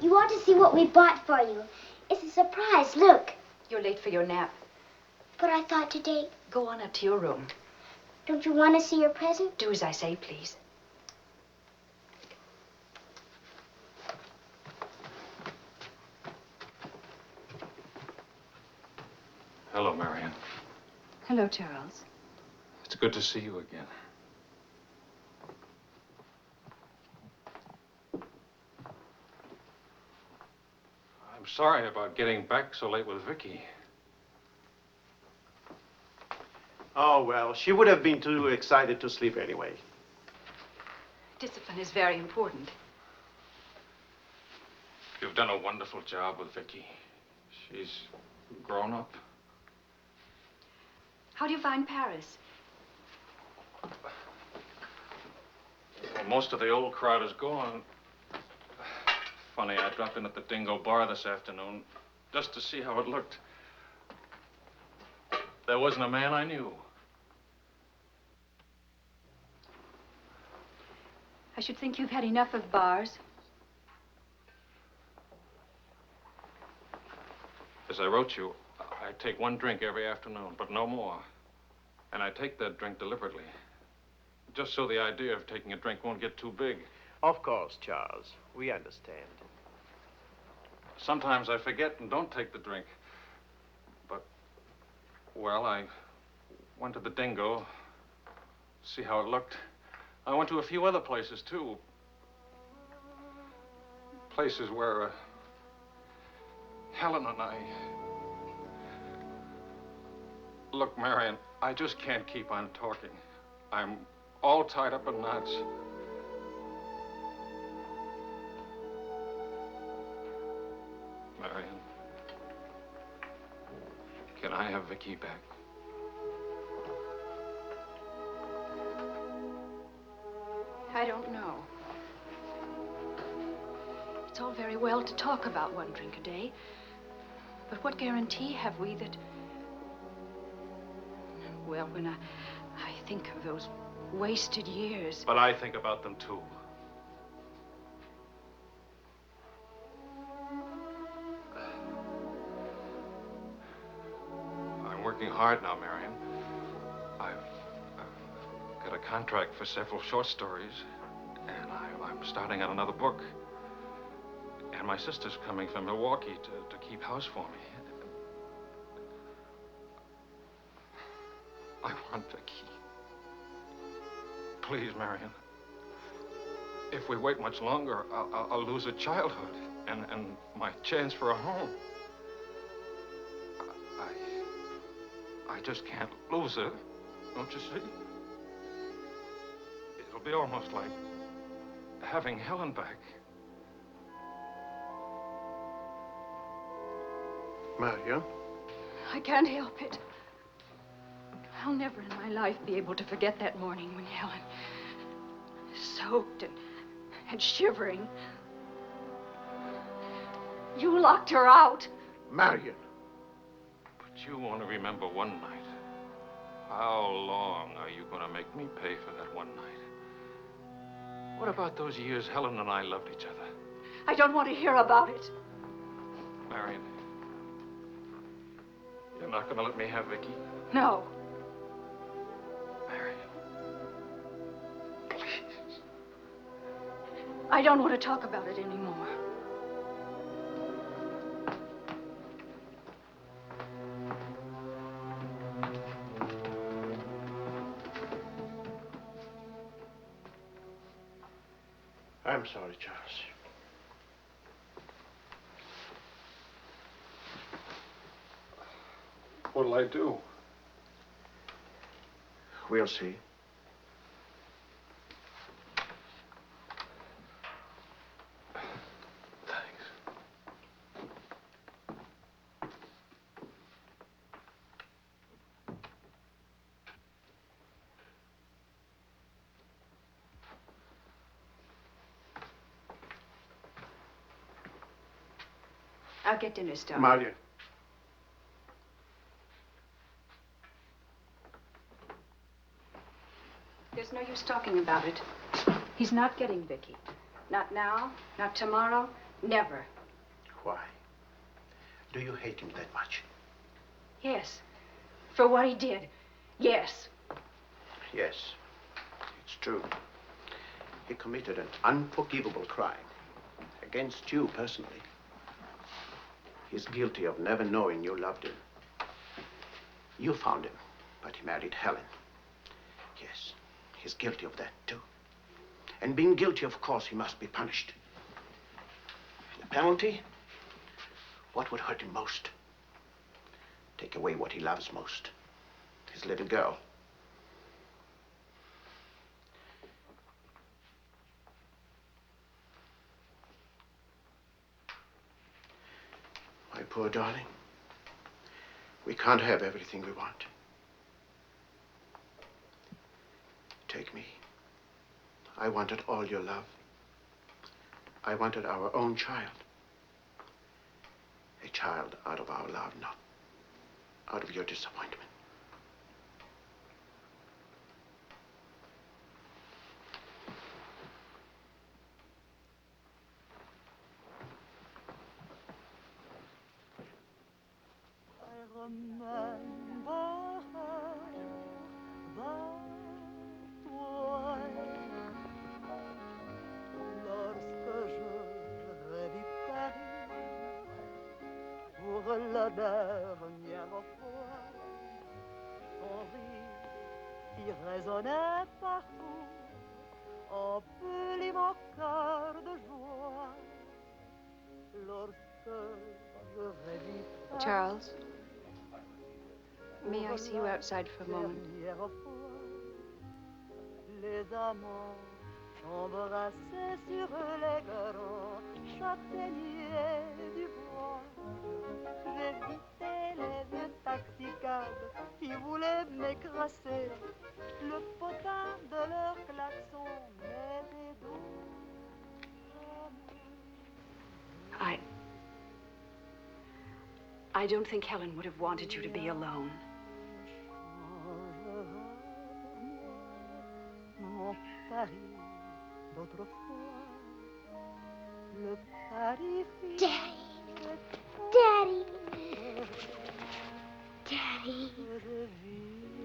You ought to see what we bought for you. It's a surprise, look. You're late for your nap. But I thought today... Go on up to your room. Don't you want to see your present? Do as I say, please. Hello, Marion. Hello, Charles. It's good to see you again. I'm sorry about getting back so late with Vicky. Oh, well, she would have been too excited to sleep anyway. Discipline is very important. You've done a wonderful job with Vicky. She's grown up. How do you find Paris? Well, most of the old crowd is gone. Funny, I dropped in at the Dingo Bar this afternoon just to see how it looked. There wasn't a man I knew. I should think you've had enough of bars. As I wrote you, I take one drink every afternoon, but no more. And I take that drink deliberately, just so the idea of taking a drink won't get too big. Of course, Charles. We understand. Sometimes I forget and don't take the drink. But, well, I went to the Dingo, see how it looked. I went to a few other places, too. Places where Helen and I... Look, Marion, I just can't keep on talking. I'm all tied up in knots. Marion, can I have Vicky back? I don't know. It's all very well to talk about one drink a day, but what guarantee have we that... Well, when I think of those wasted years... But I think about them, too. I'm working hard now, Marion. I've got a contract for several short stories, and I'm starting on another book. And my sister's coming from Milwaukee to keep house for me. I want Vicky. Please, Marion. If we wait much longer, I'll lose a childhood and my chance for a home. I just can't lose her, don't you see? It'll be almost like having Helen back. Marion? I can't help it. I'll never in my life be able to forget that morning when Helen, soaked and shivering, you locked her out. Marion. But you want to remember one night. How long are you going to make me pay for that one night? What about those years Helen and I loved each other? I don't want to hear about it. Marion, you're not going to let me have Vicky? No. Marion. I don't want to talk about it anymore. I'm sorry, Charles. What'll I do? We'll see. I'll get dinner started. Marion. There's no use talking about it. He's not getting Vicky. Not now, not tomorrow, never. Why? Do you hate him that much? Yes. For what he did. Yes. Yes, it's true. He committed an unforgivable crime against you personally. He's guilty of never knowing you loved him. You found him, but he married Helen. Yes, he's guilty of that, too. And being guilty, of course, he must be punished. The penalty? What would hurt him most? Take away what he loves most. his little girl. My poor darling, we can't have everything we want. Take me. I wanted all your love. I wanted our own child. A child out of our love, not out of your disappointment. La dernière fois, son rire qui résonnait partout emplit mon cœur de joie. Lorsque je revis Charles, may I see you outside for a moment? Les amants s'embrassaient sur les grands châtaigniers du bois. J'évitais les vieux taxicabs qui voulaient m'écraser. Le potin de leur klaxon m'était doux. I don't think Helen would have wanted you to be alone. Mon Paris d'autrefois, le Paris. Daddy! Daddy! Daddy!